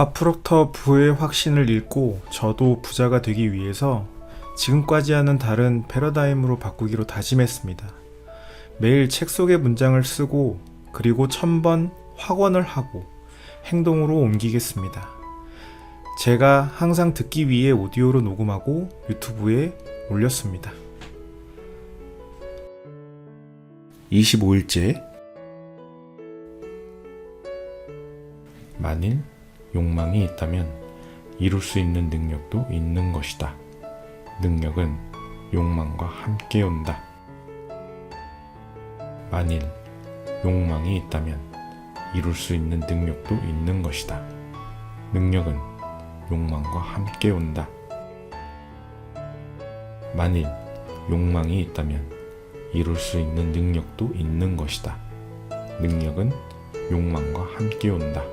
밥프로터 부의 확신을 잃고 저도 부자가 되기 위해서 지금까지와는 다른 패러다임으로 바꾸기로 다짐했습니다. 매일 책 속의 문장을 쓰고 그리고 1000번 확언을 하고 행동으로 옮기겠습니다. 제가 항상 듣기 위해 오디오로 녹음하고 유튜브에 올렸습니다. 25일째. 만일 욕망이 있다면 이룰 수 있는 능력도 있는 것이다. 능력은 욕망과 함께 온다. 만일 욕망이 있다면 이룰 수 있는 능력도 있는 것이다. 능력은 욕망과 함께 온다. 만일 욕망이 있다면 이룰 수 있는 능력도 있는 것이다. 능력은 욕망과 함께 온다.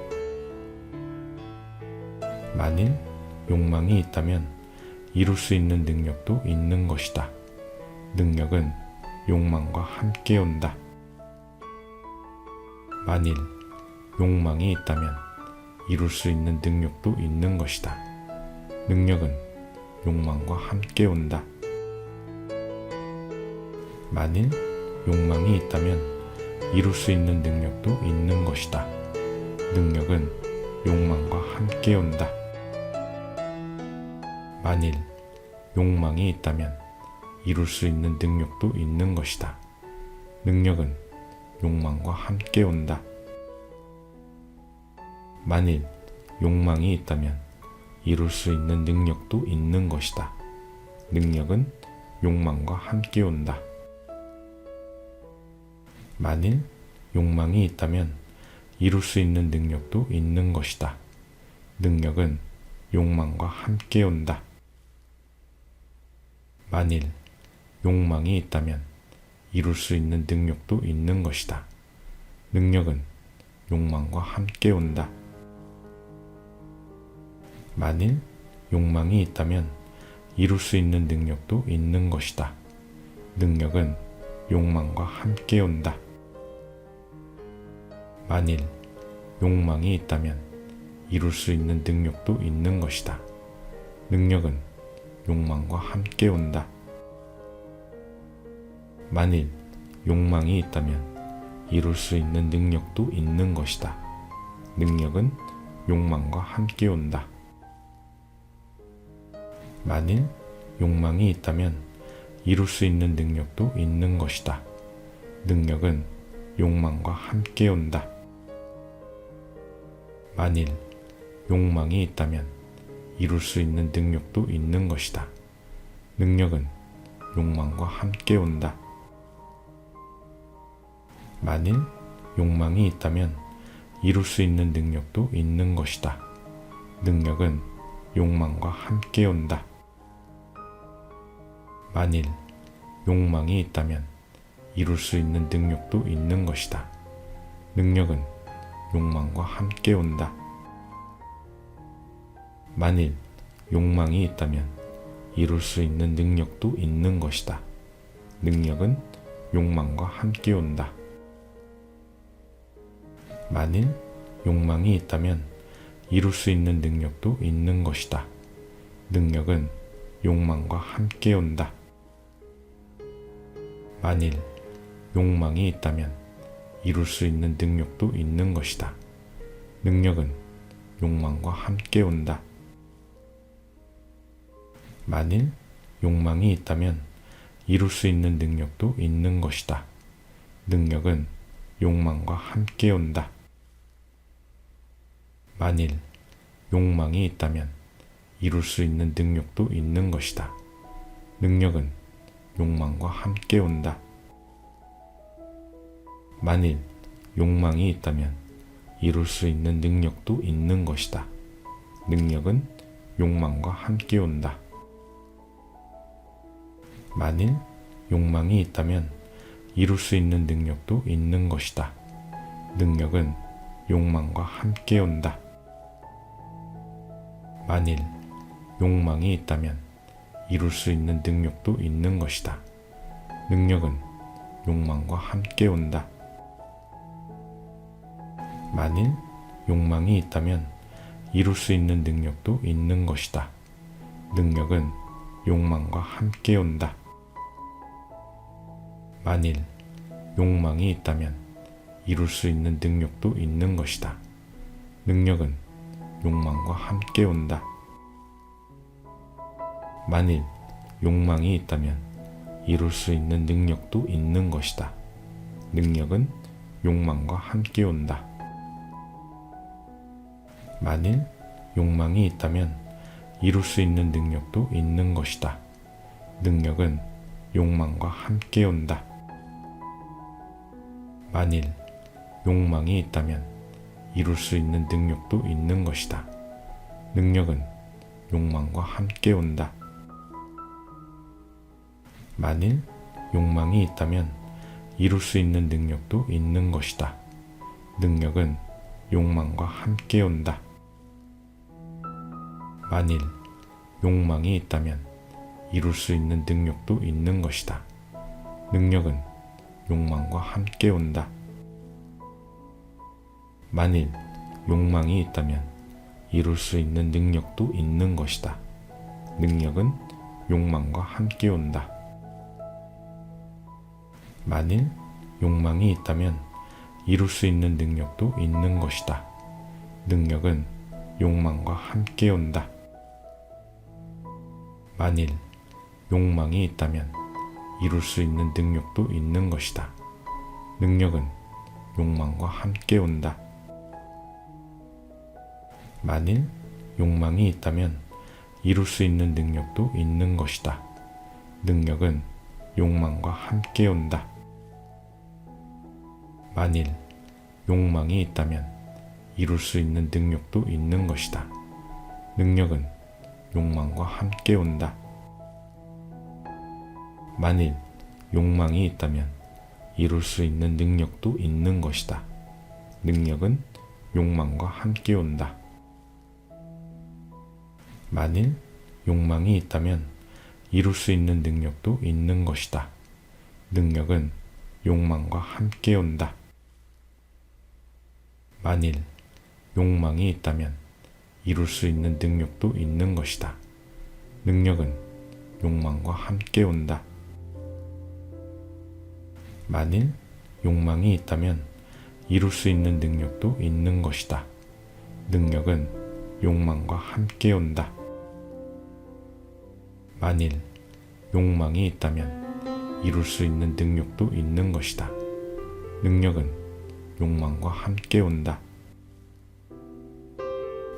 만일 욕망이 있다면 이룰 수 있는 능력도 있는 것이다. 능력은 욕망과 함께 온다. 만일 욕망이 있다면 이룰 수 있는 능력도 있는 것이다. 능력은 욕망과 함께 온다. 만일 욕망이 있다면 이룰 수 있는 능력도 있는 것이다. 능력은 욕망과 함께 온다. 만일 욕망이 있다면 이룰 수 있는 능력도 있는 것이다. 능력은 욕망과 함께 온다. 만일 욕망이 있다면 이룰 수 있는 능력도 있는 것이다. 능력은 욕망과 함께 온다. 만일 욕망이 있다면 이룰 수 있는 능력도 있는 것이다. 능력은 욕망과 함께 온다. 만일 욕망이 있다면 이룰 수 있는 능력도 있는 것이다. 능력은 욕망과 함께 온다. 만일 욕망이 있다면 이룰 수 있는 능력도 있는 것이다. 능력은 욕망과 함께 온다. 만일 욕망이 있다면 이룰 수 있는 능력도 있는 것이다. 능력은 욕망과 함께 온다. 만일 욕망이 있다면 이룰 수 있는 능력도 있는 것이다. 능력은 욕망과 함께 온다. 만일 욕망이 있다면 이룰 수 있는 능력도 있는 것이다. 능력은 욕망과 함께 온다. 만일 욕망이 있다면 이룰 수 있는 능력도 있는 것이다. 능력은 욕망과 함께 온다. 만일 욕망이 있다면 이룰 수 있는 능력도 있는 것이다. 능력은 욕망과 함께 온다. 만일 욕망이 있다면 이룰 수 있는 능력도 있는 것이다. 능력은 욕망과 함께 온다. 만일 욕망이 있다면 이룰 수 있는 능력도 있는 것이다. 능력은 욕망과 함께 온다. 만일 욕망이 있다면 이룰 수 있는 능력도 있는 것이다. 능력은 욕망과 함께 온다. 만일 욕망이 있다면 이룰 수 있는 능력도 있는 것이다. 능력은 욕망과 함께 온다. 만일 욕망이 있다면 이룰 수 있는 능력도 있는 것이다. 능력은 욕망과 함께 온다. 만일 욕망이 있다면 이룰 수 있는 능력도 있는 것이다. 능력은 욕망과 함께 온다. 만일 욕망이 있다면 이룰 수 있는 능력도 있는 것이다. 능력은 욕망과 함께 온다. 만일 욕망이 있다면 이룰 수 있는 능력도 있는 것이다. 능력은 욕망과 함께 온다. 만일 욕망이 있다면 이룰 수 있는 능력도 있는 것이다. 능력은 욕망과 함께 온다. 만일 욕망이 있다면 이룰 수 있는 능력도 있는 것이다. 능력은 욕망과 함께 온다. 만일 욕망이 있다면 이룰 수 있는 능력도 있는 것이다. 능력은 욕망과 함께 온다. 만일 욕망이 있다면 이룰 수 있는 능력도 있는 것이다. 능력은 욕망과 함께 온다. 만일 욕망이 있다면 이룰 수 있는 능력도 있는 것이다. 능력은 욕망과 함께 온다. 만일 욕망이 있다면 이룰 수 있는 능력도 있는 것이다. 능력은 욕망과 함께 온다. 만일 욕망이 있다면 이룰 수 있는 능력도 있는 것이다. 능력은 욕망과 함께 온다. 만일 욕망이 있다면 이룰 수 있는 능력도 있는 것이다. 능력은 욕망과 함께 온다. 만일 욕망이 있다면 이룰 수 있는 능력도 있는 것이다. 능력은 욕망과 함께 온다. 만일 욕망이 있다면 이룰 수 있는 능력도 있는 것이다. 능력은 욕망과 함께 온다. 만일 욕망이 있다면 이룰 수 있는 능력도 있는 것이다. 능력은 욕망과 함께 온다. 만일 욕망이 있다면 이룰 수 있는 능력도 있는 것이다. 능력은 욕망과 함께 온다. 만일 욕망이 있다면 이룰 수 있는 능력도 있는 것이다. 능력은 욕망과 함께 온다. 만일 욕망이 있다면 이룰 수 있는 능력도 있는 것이다. 능력은 욕망과 함께 온다. 만일 욕망이 있다면 이룰 수 있는 능력도 있는 것이다. 능력은 욕망과 함께 온다. 만일 욕망이 있다면 이룰 수 있는 능력도 있는 것이다. 능력은 욕망과 함께 온다. 만일 욕망이 있다면 이룰 수 있는 능력도 있는 것이다. 능력은 욕망과 함께 온다. 만일 욕망이 있다면 이룰 수 있는 능력도 있는 것이다. 능력은 욕망과 함께 온다.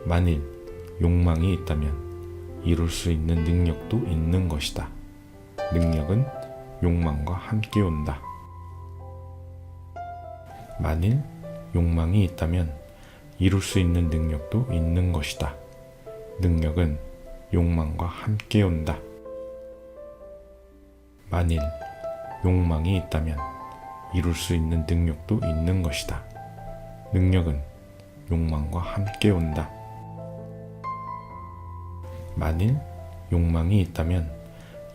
만일 욕망이 있다면 이룰 수 있는 능력도 있는 것이다. 능력은 욕망과 함께 온다. 만일 욕망이 있다면 이룰 수 있는 능력도 있는 것이다. 능력은 욕망과 함께 온다. 만일 욕망이 있다면 이룰 수 있는 능력도 있는 것이다. 능력은 욕망과 함께 온다. 만일 욕망이 있다면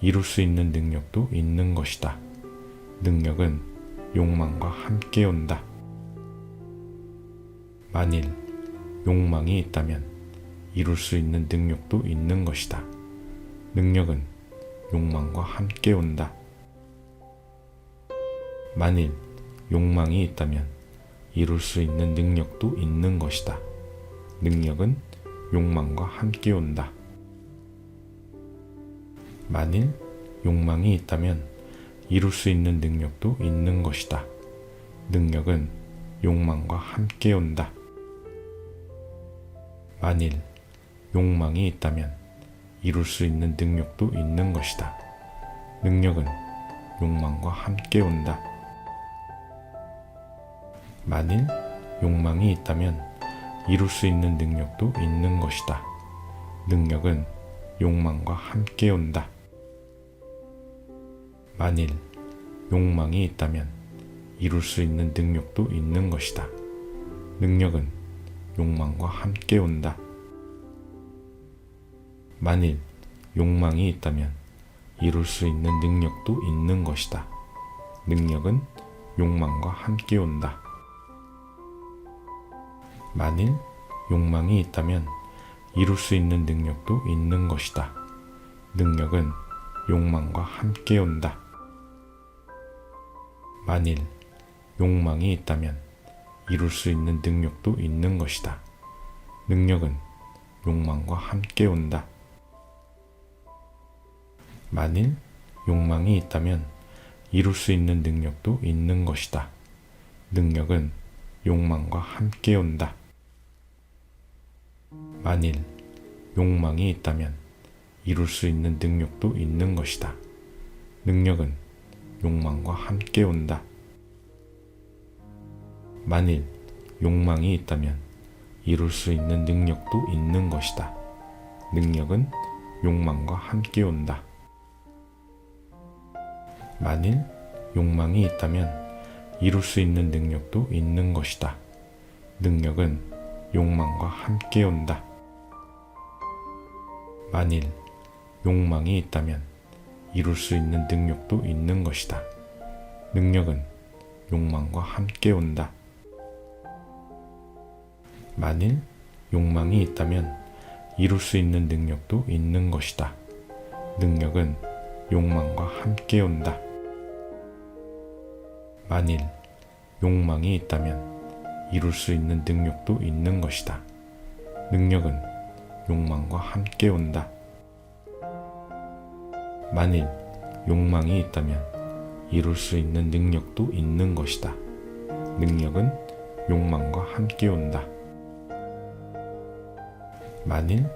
이룰 수 있는 능력도 있는 것이다. 능력은 욕망과 함께 온다. 만일 욕망이 있다면 이룰 수 있는 능력도 있는 것이다. 능력은 욕망과 함께 온다. 만일 욕망이 있다면 이룰 수 있는 능력도 있는 것이다. 능력은 욕망과 함께 온다. 만일 욕망이 있다면 이룰 수 있는 능력도 있는 것이다. 능력은 욕망과 함께 온다. 만일 욕망이 있다면 이룰 수 있는 능력도 있는 것이다. 능력은 욕망과 함께 온다. 만일 욕망이 있다면 이룰 수 있는 능력도 있는 것이다. 능력은 욕망과 함께 온다. 만일 욕망이 있다면 이룰 수 있는 능력도 있는 것이다. 능력은 욕망과 함께 온다. 만일 욕망이 있다면 이룰 수 있는 능력도 있는 것이다. 능력은 욕망과 함께 온다. 만일 욕망이 있다면 이룰 수 있는 능력도 있는 것이다. 능력은 욕망과 함께 온다. 만일 욕망이 있다면 이룰 수 있는 능력도 있는 것이다. 능력은 욕망과 함께 온다. 만일 욕망이 있다면 이룰 수 있는 능력도 있는 것이다. 능력은 욕망과 함께 온다. 만일 욕망이 있다면 이룰 수 있는 능력도 있는 것이다. 능력은 욕망과 함께 온다. 만일 욕망이 있다면 이룰 수 있는 능력도 있는 것이다. 능력은 욕망과 함께 온다. 만일 욕망이 있다면 이룰 수 있는 능력도 있는 것이다. 능력은 욕망과 함께 온다. 만일 욕망이 있다면 이룰 수 있는 능력도 있는 것이다. 능력은 욕망과 함께 온다. 만일 욕망이 있다면 이룰 수 있는 능력도 있는 것이다. 능력은 욕망과 함께 온다. 만일 욕망이 있다면 이룰 수 있는 능력도 있는 것이다. 능력은 욕망과 함께 온다. 만일 욕망이 있다면 이룰 수 있는 능력도 있는 것이다. 능력은 욕망과 함께 온다. 만일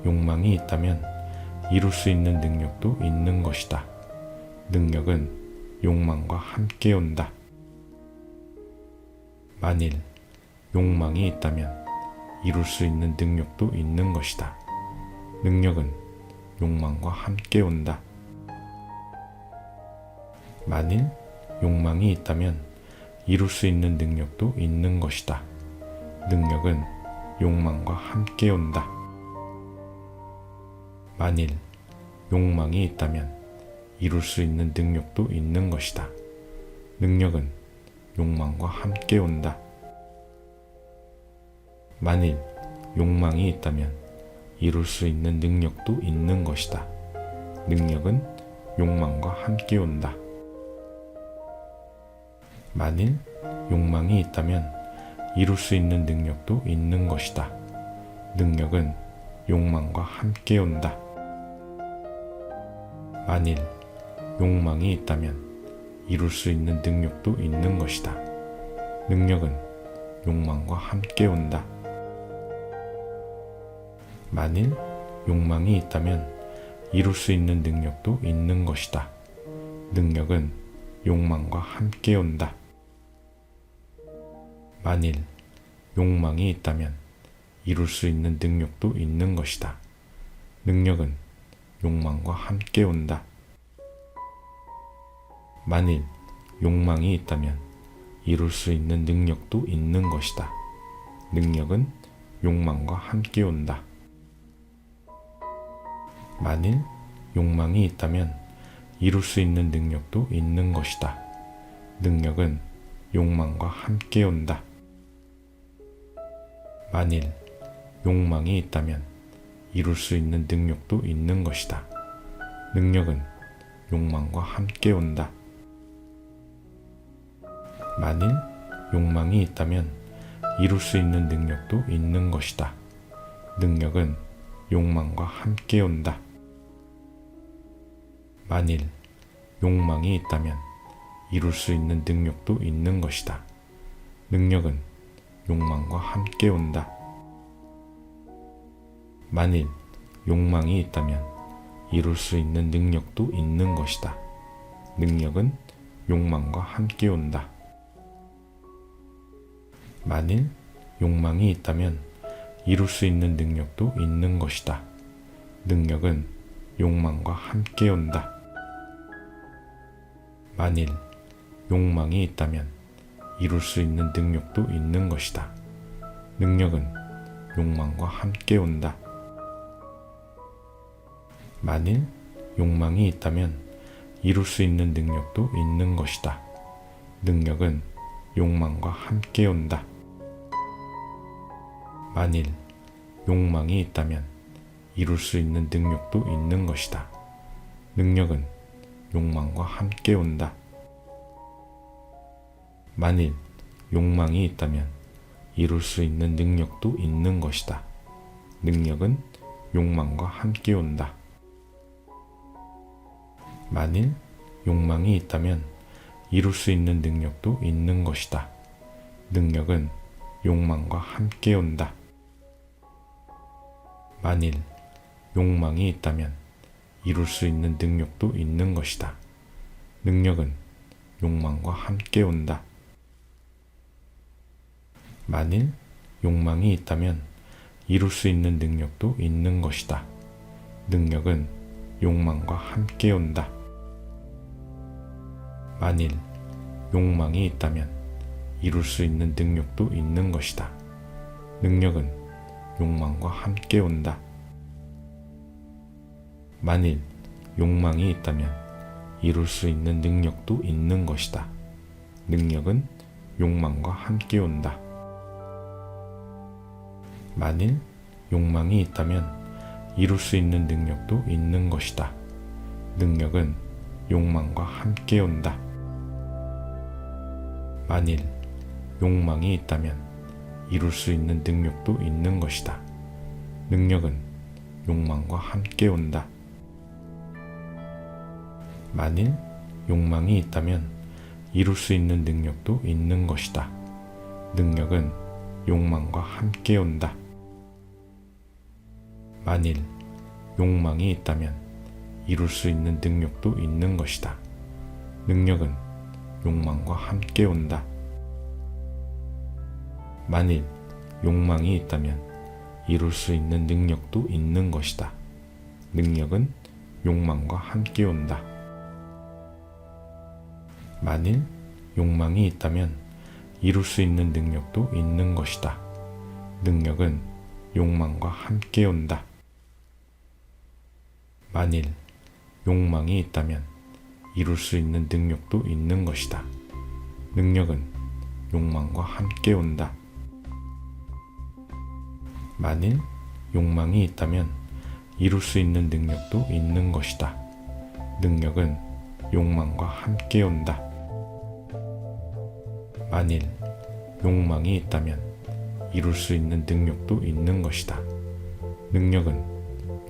욕망이 있다면 이룰 수 있는 능력도 있는 것이다. 능력은 욕망과 함께 온다. 만일 욕망이 있다면 이룰 수 있는 능력도 있는 것이다. 능력은 욕망과 함께 온다. 만일 욕망이 있다면 이룰 수 있는 능력도 있는 것이다. 능력은 욕망과 함께 온다. 만일 욕망이 있다면 이룰 수 있는 능력도 있는 것이다. 능력은 욕망과 함께 온다. 만일 욕망이 있다면 이룰 수 있는 능력도 있는 것이다. 능력은 욕망과 함께 온다. 만일 욕망이 있다면 이룰 수 있는 능력도 있는 것이다. 능력은 욕망과 함께 온다. 만일 욕망이 있다면 이룰 수 있는 능력도 있는 것이다. 능력은 욕망과 함께 온다. 만일 욕망이 있다면 이룰 수 있는 능력도 있는 것이다. 능력은 욕망과 함께 온다. 만일 욕망이 있다면 이룰 수 있는 능력도 있는 것이다. 능력은 욕망과 함께 온다. 만일 욕망이 있다면 이룰 수 있는 능력도 있는 것이다. 능력은 욕망과 함께 온다. 만일 욕망이 있다면 이룰 수 있는 능력도 있는 것이다. 능력은 욕망과 함께 온다. 만일 욕망이 있다면 이룰 수 있는 능력도 있는 것이다. 능력은 욕망과 함께 온다. 만일 욕망이 있다면 이룰 수 있는 능력도 있는 것이다. 능력은 욕망과 함께 온다. 만일 욕망이 있다면 이룰 수 있는 능력도 있는 것이다. 능력은 욕망과 함께 온다. 만일 욕망이 있다면 이룰 수 있는 능력도 있는 것이다. 능력은 욕망과 함께 온다. 만일 욕망이 있다면 이룰 수 있는 능력도 있는 것이다. 능력은 욕망과 함께 온다. 만일 욕망이 있다면 이룰 수 있는 능력도 있는 것이다. 능력은 욕망과 함께 온다. 만일 욕망이 있다면 이룰 수 있는 능력도 있는 것이다. 능력은 욕망과 함께 온다. 만일 욕망이 있다면 이룰 수 있는 능력도 있는 것이다. 능력은 욕망과 함께 온다. 만일 욕망이 있다면 이룰 수 있는 능력도 있는 것이다. 능력은 욕망과 함께 온다. 만일 욕망이 있다면 이룰 수 있는 능력도 있는 것이다. 능력은 욕망과 함께 온다. 만일 욕망이 있다면 이룰 수 있는 능력도 있는 것이다. 능력은 욕망과 함께 온다. 만일 욕망이 있다면 이룰 수 있는 능력도 있는 것이다. 능력은 욕망과 함께 온다. 만일 욕망이 있다면 이룰 수 있는 능력도 있는 것이다. 능력은 욕망과 함께 온다. 만일 욕망이 있다면 이룰 수 있는 능력도 있는 것이다. 능력은 욕망과 함께 온다. 만일 욕망이 있다면 이룰 수 있는 능력도 있는 것이다. 능력은 욕망과 함께 온다. 만일 욕망이 있다면 이룰 수 있는 능력도 있는 것이다. 능력은 욕망과 함께 온다. 만일 욕망이 있다면 이룰 수 있는 능력도 있는 것이다. 능력은 욕망과 함께 온다. 만일 욕망이 있다면 이룰 수 있는 능력도 있는 것이다. 능력은 욕망과 함께 온다. 만일 욕망이 있다면 이룰 수 있는 능력도 있는 것이다. 능력은 욕망과 함께 온다. 만일 욕망이 있다면 이룰 수 있는 능력도 있는 것이다. 능력은 욕망과 함께 온다. 만일 욕망이 있다면 이룰 수 있는 능력도 있는 것이다. 능력은 욕망과 함께 온다. 만일 욕망이 있다면 이룰 수 있는 능력도 있는 것이다. 능력은 욕망과 함께 온다. 만일 욕망이 있다면 이룰 수 있는 능력도 있는 것이다. 능력은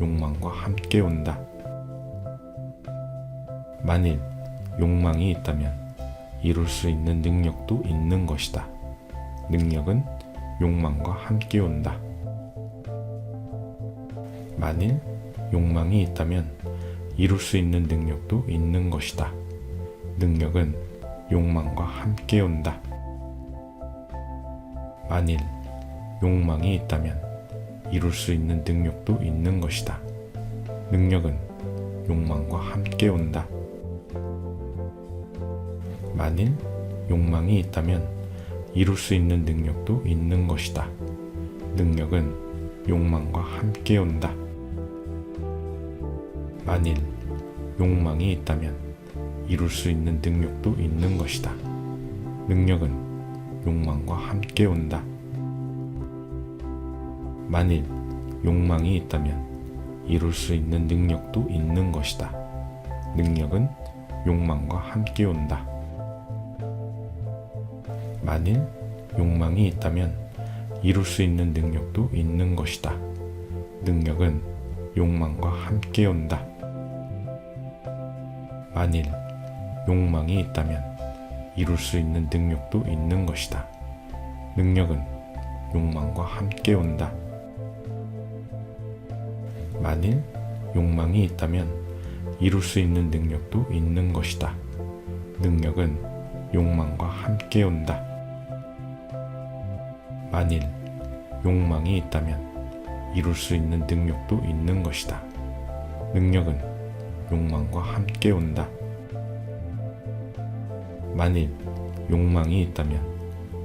욕망과 함께 온다. 만일 욕망이 있다면 이룰 수 있는 능력도 있는 것이다. 능력은 욕망과 함께 온다. 만일 욕망이 있다면 이룰 수 있는 능력도 있는 것이다. 능력은 욕망과 함께 온다. 만일 욕망이 있다면 이룰 수 있는 능력도 있는 것이다. 능력은 욕망과 함께 온다. 만일 욕망이 있다면 이룰 수 있는 능력도 있는 것이다. 능력은 욕망과 함께 온다. 만일 욕망이 있다면 이룰 수 있는 능력도 있는 것이다. 능력은 욕망과 함께 온다. 만일 욕망이 있다면 이룰 수 있는 능력도 있는 것이다. 능력은 욕망과 함께 온다. 만일 욕망이 있다면 이룰 수 있는 능력도 있는 것이다. 능력은 욕망과 함께 온다. 만일 욕망이 있다면 이룰 수 있는 능력도 있는 것이다. 능력은 욕망과 함께 온다. 만일 욕망이 있다면 이룰 수 있는 능력도 있는 것이다. 능력은 욕망과 함께 온다. 만일 욕망이 있다면 이룰 수 있는 능력도 있는 것이다. 능력은 욕망과 함께 온다. 만일 욕망이 있다면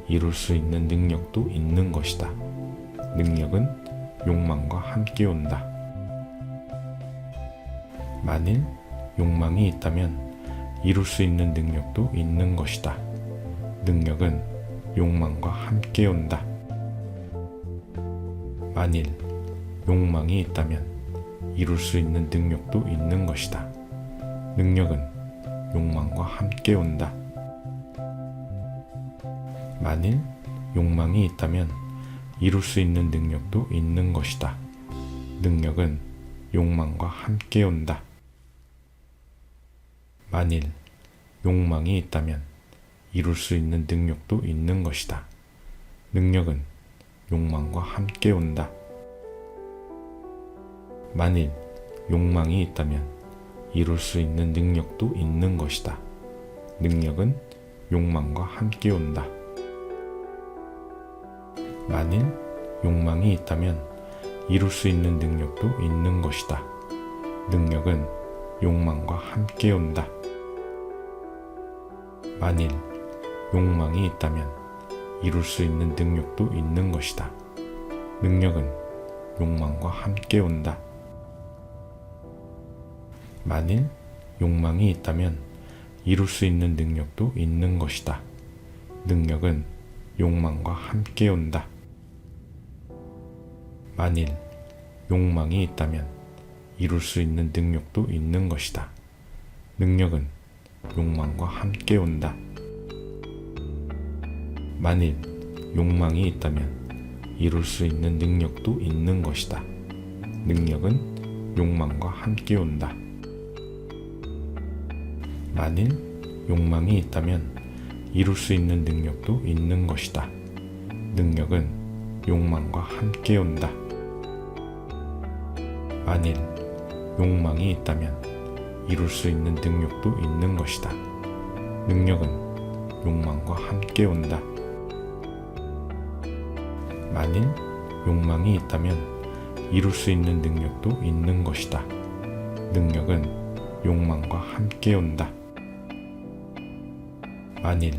이룰 수 있는 능력도 있는 것이다. 능력은 욕망과 함께 온다. 만일 욕망이 있다면 이룰 수 있는 능력도 있는 것이다. 능력은 욕망과 함께 온다. 만일 욕망이 있다면 이룰 수 있는 능력도 있는 것이다. 능력은 욕망과 함께 온다. 만일 욕망이 있다면 이룰 수 있는 능력도 있는 것이다. 능력은 욕망과 함께 온다. 만일 욕망이 있다면 이룰 수 있는 능력도 있는 것이다. 능력은 욕망과 함께 온다. 만일 욕망이 있다면 이룰 수 있는 능력도 있는 것이다. 능력은 욕망과 함께 온다. 만일 욕망이 있다면 이룰 수 있는 능력도 있는 것이다. 능력은 욕망과 함께 온다. 만일 욕망이 있다면 이룰 수 있는 능력도 있는 것이다. 능력은 욕망과 함께 온다. 만일 욕망이 있다면 이룰 수 있는 능력도 있는 것이다. 능력은 욕망과 함께 온다. 만일 욕망이 있다면 이룰 수 있는 능력도 있는 것이다. 능력은 욕망과 함께 온다. 만일 욕망이 있다면 이룰 수 있는 능력도 있는 것이다. 능력은 욕망과 함께 온다. 만일 욕망이 있다면 이룰 수 있는 능력도 있는 것이다. 능력은 욕망과 함께 온다. 만일 욕망이 있다면 이룰 수 있는 능력도 있는 것이다. 능력은 욕망과 함께 온다. 만일 욕망이 있다면 이룰 수 있는 능력도 있는 것이다. 능력은 욕망과 함께 온다. 만일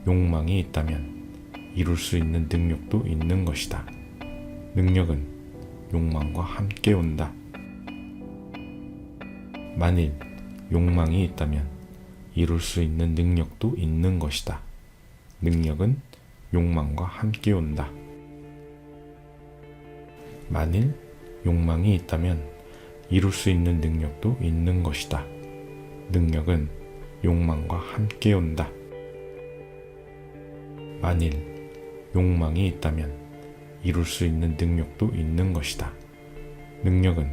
욕망이 있다면 이룰 수 있는 능력도 있는 것이다. 능력은 욕망과 함께 온다. 만일 욕망이 있다면 이룰 수 있는 능력도 있는 것이다. 능력은 욕망과 함께 온다. 만일 욕망이 있다면 이룰 수 있는 능력도 있는 것이다. 능력은 욕망과 함께 온다. 만일 욕망이 있다면 이룰 수 있는 능력도 있는 것이다. 능력은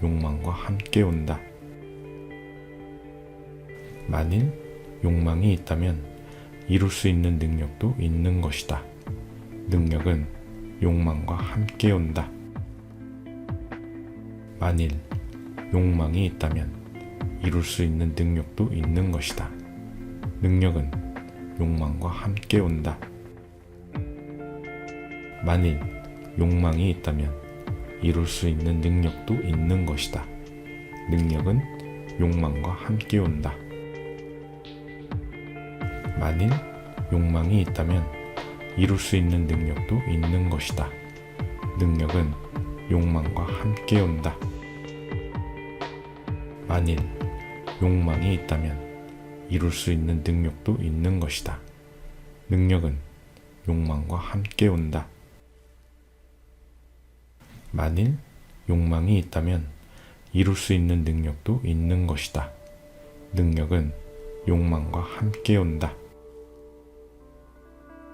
욕망과 함께 온다. 만일 욕망이 있다면 이룰 수 있는 능력도 있는 것이다. 능력은 욕망과 함께 온다. 만일 욕망이 있다면 이룰 수 있는 능력도 있는 것이다. 능력은 욕망과 함께 온다. 만일 욕망이 있다면 이룰 수 있는 능력도 있는 것이다. 능력은 욕망과 함께 온다. 만일 욕망이 있다면 이룰 수 있는 능력도 있는 것이다. 능력은 욕망과 함께 온다. 만일 욕망이 있다면 이룰 수 있는 능력도 있는 것이다. 능력은 욕망과 함께 온다. 만일 욕망이 있다면 이룰 수 있는 능력도 있는 것이다. 능력은 욕망과 함께 온다.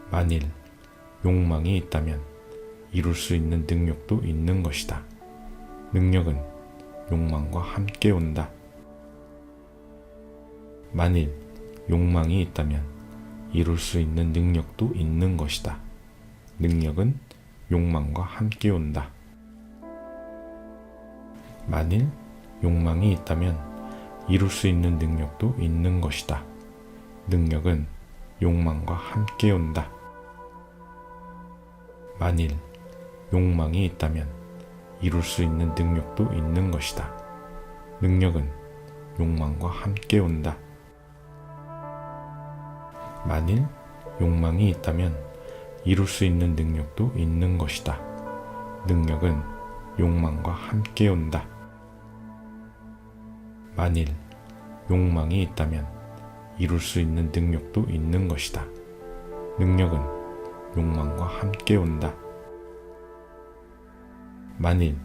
만일 욕망이 있다면 이룰 수 있는 능력도 있는 것이다. 능력은 욕망과 함께 온다. 만일 욕망이 있다면 이룰 수 있는 능력도 있는 것이다. 능력은 욕망과 함께 온다. 만일 욕망이 있다면 이룰 수 있는 능력도 있는 것이다. 능력은 욕망과 함께 온다. 만일 욕망이 있다면 이룰 수 있는 능력도 있는 것이다. 능력은 욕망과 함께 온다. 만일 욕망이 있다면 이룰 수 있는 능력도 있는 것이다. 능력은 욕망과 함께 온다. 만일 욕망이 있다면 이룰 수 있는 능력도 있는 것이다. 능력은 욕망과 함께 온다. 만일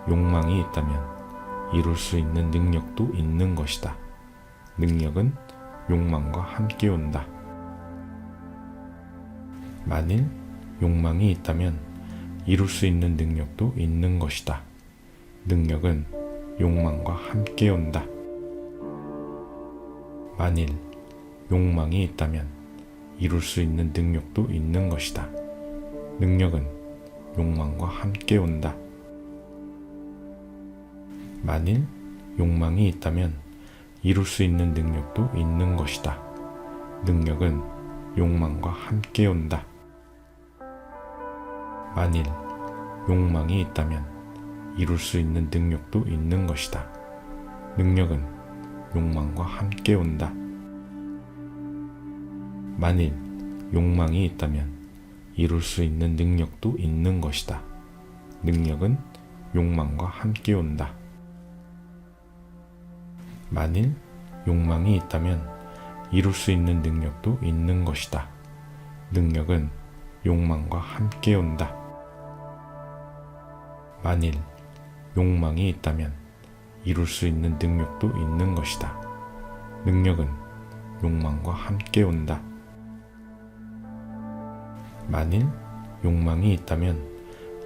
욕망이 있다면 이룰 수 있는 능력도 있는 것이다. 능력은 욕망과 함께 온다. 만일 욕망이 있다면 이룰 수 있는 능력도 있는 것이다. 능력은 욕망과 함께 온다. 만일 욕망이 있다면 이룰 수 있는 능력도 있는 것이다. 능력은 욕망과 함께 온다. 만일 욕망이 있다면 이룰 수 있는 능력도 있는 것이다. 능력은 욕망과 함께 온다. 만일 욕망이 있다면 이룰 수 있는 능력도 있는 것이다. 능력은 욕망과 함께 온다. 만일 욕망이 있다면 이룰 수 있는 능력도 있는 것이다. 능력은 욕망과 함께 온다. 만일 욕망이 있다면 이룰 수 있는 능력도 있는 것이다. 능력은 욕망과 함께 온다. 만일 욕망이 있다면 이룰 수 있는 능력도 있는 것이다. 능력은 욕망과 함께 온다. 만일 욕망이 있다면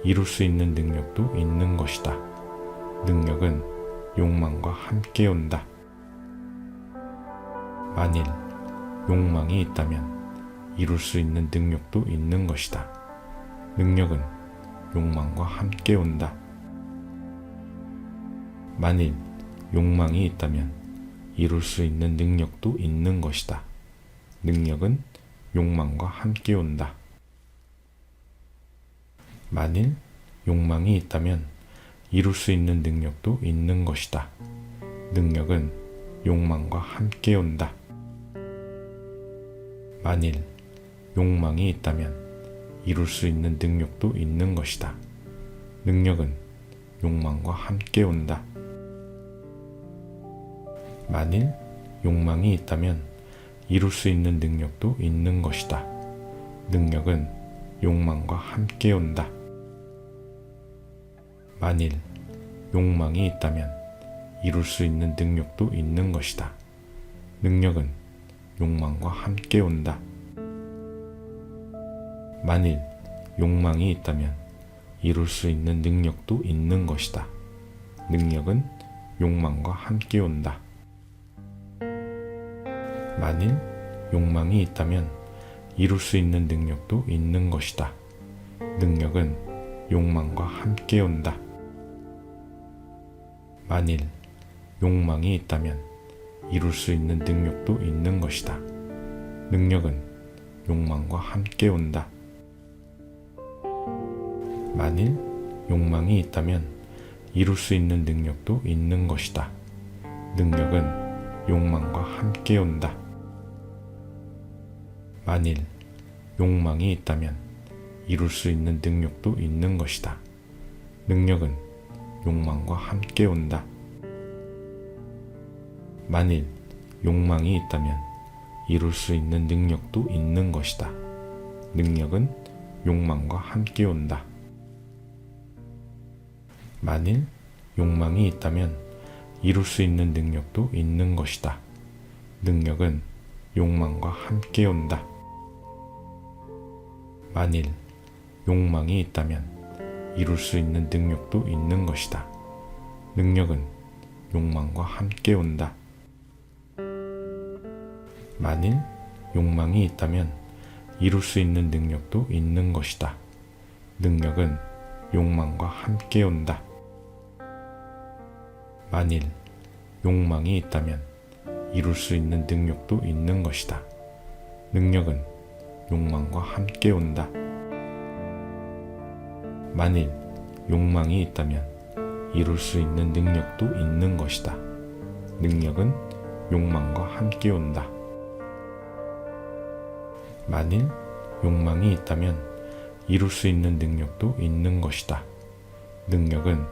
이룰 수 있는 능력도 있는 것이다. 능력은 욕망과 함께 온다. 만일 욕망이 있다면 이룰 수 있는 능력도 있는 것이다. 능력은 욕망과 함께 온다. 만일 욕망이 있다면 이룰 수 있는 능력도 있는 것이다. 능력은 욕망과 함께 온다. 만일 욕망이 있다면 이룰 수 있는 능력도 있는 것이다. 능력은 욕망과 함께 온다. 만일 욕망이 있다면 이룰 수 있는 능력도 있는 것이다. 능력은 욕망과 함께 온다. 만일 욕망이 있다면 이룰 수 있는 능력도 있는 것이다. 능력은 욕망과 함께 온다. 만일 욕망이 있다면 이룰 수 있는 능력도 있는 것이다. 능력은 욕망과 함께 온다. 만일 욕망이 있다면 이룰 수 있는 능력도 있는 것이다. 능력은 욕망과 함께 온다. 만일 욕망이 있다면 이룰 수 있는 능력도 있는 것이다. 능력은 욕망과 함께 온다. 만일 욕망이 있다면 이룰 수 있는 능력도 있는 것이다. 능력은 욕망과 함께 온다. 만일 욕망이 있다면 이룰 수 있는 능력도 있는 것이다. 능력은 욕망과 함께 온다. 만일 욕망이 있다면 이룰 수 있는 능력도 있는 것이다. 능력은 욕망과 함께 온다. 만일 욕망이 있다면 이룰 수 있는 능력도 있는 것이다. 능력은 욕망과 함께 온다. 만일 욕망이 있다면 이룰 수 있는 능력도 있는 것이다. 능력은 욕망과 함께 온다. 만일 욕망이 있다면 이룰 수 있는 능력도 있는 것이다. 능력은 욕망과 함께 온다. 만일 욕망이 있다면 이룰 수 있는 능력도 있는 것이다. 능력은 욕망과 함께 온다. 만일 욕망이 있다면 이룰 수 있는 능력도 있는 것이다. 능력은 욕망과 함께 온다. 만일 욕망이 있다면 이룰 수 있는 능력도 있는 것이다. 능력은 욕망과 함께 온다. 만일 욕망이 있다면 이룰 수 있는 능력도 있는 것이다. 능력은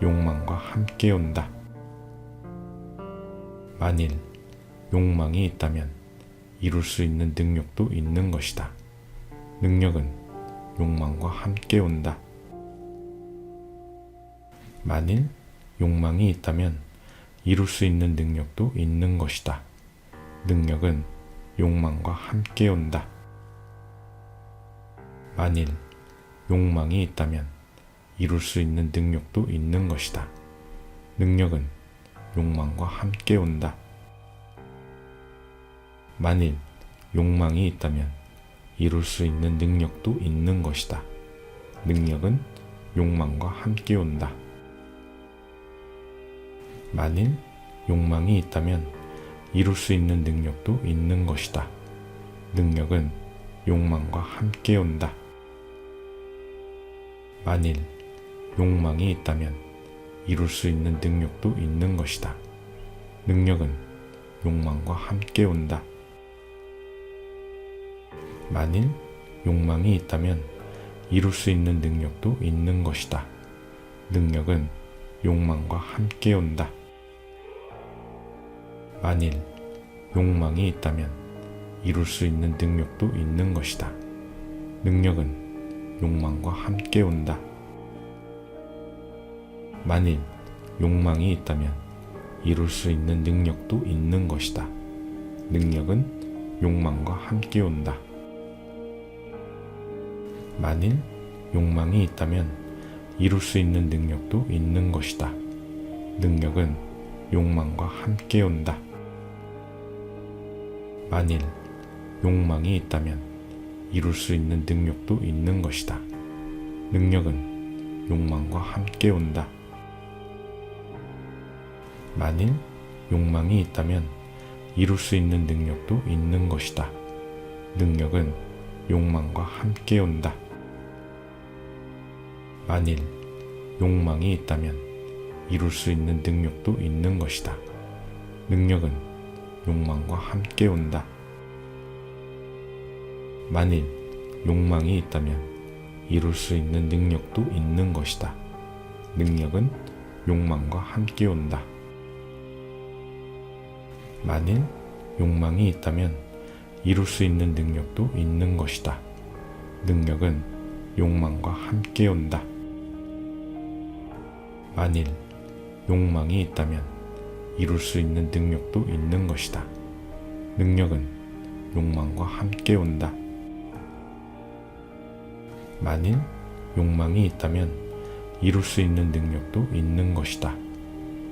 욕망과 함께 온다. 만일 욕망이 있다면 이룰 수 있는 능력도 있는 것이다. 능력은 욕망과 함께 온다. 만일 욕망이 있다면 이룰 수 있는 능력도 있는 것이다. 능력은 욕망과 함께 온다. 만일 욕망이 있다면 이룰 수 있는 능력도 있는 것이다. 능력은 욕망과 함께 온다. 만일 욕망이 있다면 이룰 수 있는 능력도 있는 것이다. 능력은 욕망과 함께 온다. 만일 욕망이 있다면 이룰 수 있는 능력도 있는 것이다. 능력은 욕망과 함께 온다. 만일 욕망이 있다면 이룰 수 있는 능력도 있는 것이다. 능력은 욕망과 함께 온다. 만일 욕망이 있다면 이룰 수 있는 능력도 있는 것이다. 능력은 욕망과 함께 온다. 만일 욕망이 있다면 이룰 수 있는 능력도 있는 것이다. 능력은 욕망과 함께 온다. 만일 욕망이 있다면 이룰 수 있는 능력도 있는 것이다. 능력은 욕망과 함께 온다. 만일 욕망이 있다면 이룰 수 있는 능력도 있는 것이다. 능력은 욕망과 함께 온다. 만일 욕망이 있다면 이룰 수 있는 능력도 있는 것이다. 능력은 욕망과 함께 온다. 만일 욕망이 있다면 이룰 수 있는 능력도 있는 것이다. 능력은 욕망과 함께 온다. 만일 욕망이 있다면 이룰 수 있는 능력도 있는 것이다. 능력은 욕망과 함께 온다. 만일 욕망이 있다면 이룰 수 있는 능력도 있는 것이다. 능력은 욕망과 함께 온다. 만일 욕망이 있다면 이룰 수 있는 능력도 있는 것이다. 능력은 욕망과 함께 온다. 만일 욕망이 있다면 이룰 수 있는 능력도 있는 것이다. 능력은 욕망과 함께 온다. 만일 욕망이 있다면 이룰 수 있는 능력도 있는 것이다.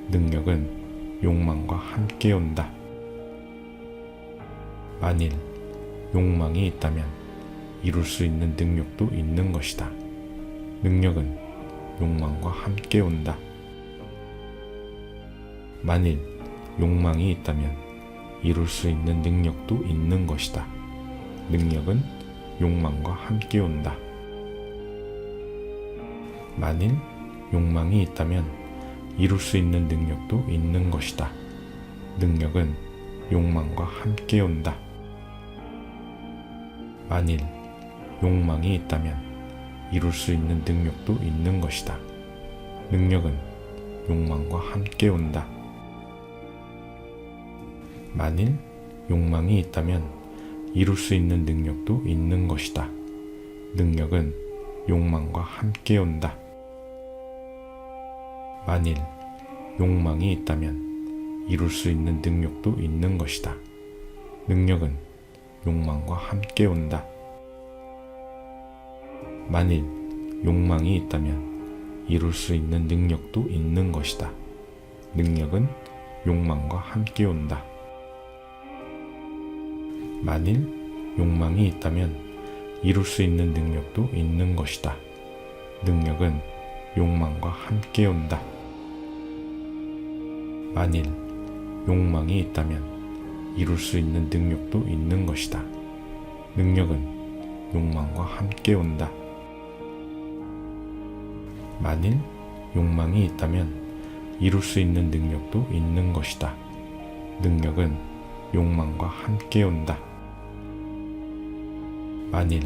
능력은 욕망과 함께 온다. 만일 욕망이 있다면 이룰 수 있는 능력도 있는 것이다. 능력은 욕망과 함께 온다. 만일 욕망이 있다면 이룰 수 있는 능력도 있는 것이다. 능력은 욕망과 함께 온다. 만일 욕망이 있다면 이룰 수 있는 능력도 있는 것이다. 능력은 욕망과 함께 온다. 만일 욕망이 있다면 이룰 수 있는 능력도 있는 것이다. 능력은 욕망과 함께 온다. 만일 욕망이 있다면 이룰 수 있는 능력도 있는 것이다. 능력은 욕망과 함께 온다. 만일 욕망이 있다면 이룰 수 있는 능력도 있는 것이다. 능력은 욕망과 함께 온다. 만일 욕망이 있다면 이룰 수 있는 능력도 있는 것이다. 능력은 욕망과 함께 온다. 만일 욕망이 있다면 이룰 수 있는 능력도 있는 것이다. 능력은 욕망과 함께 온다. 만일 욕망이 있다면 이룰 수 있는 능력도 있는 것이다. 능력은 욕망과 함께 온다. 만일 욕망이 있다면 이룰 수 있는 능력도 있는 것이다. 능력은 욕망과 함께 온다. 만일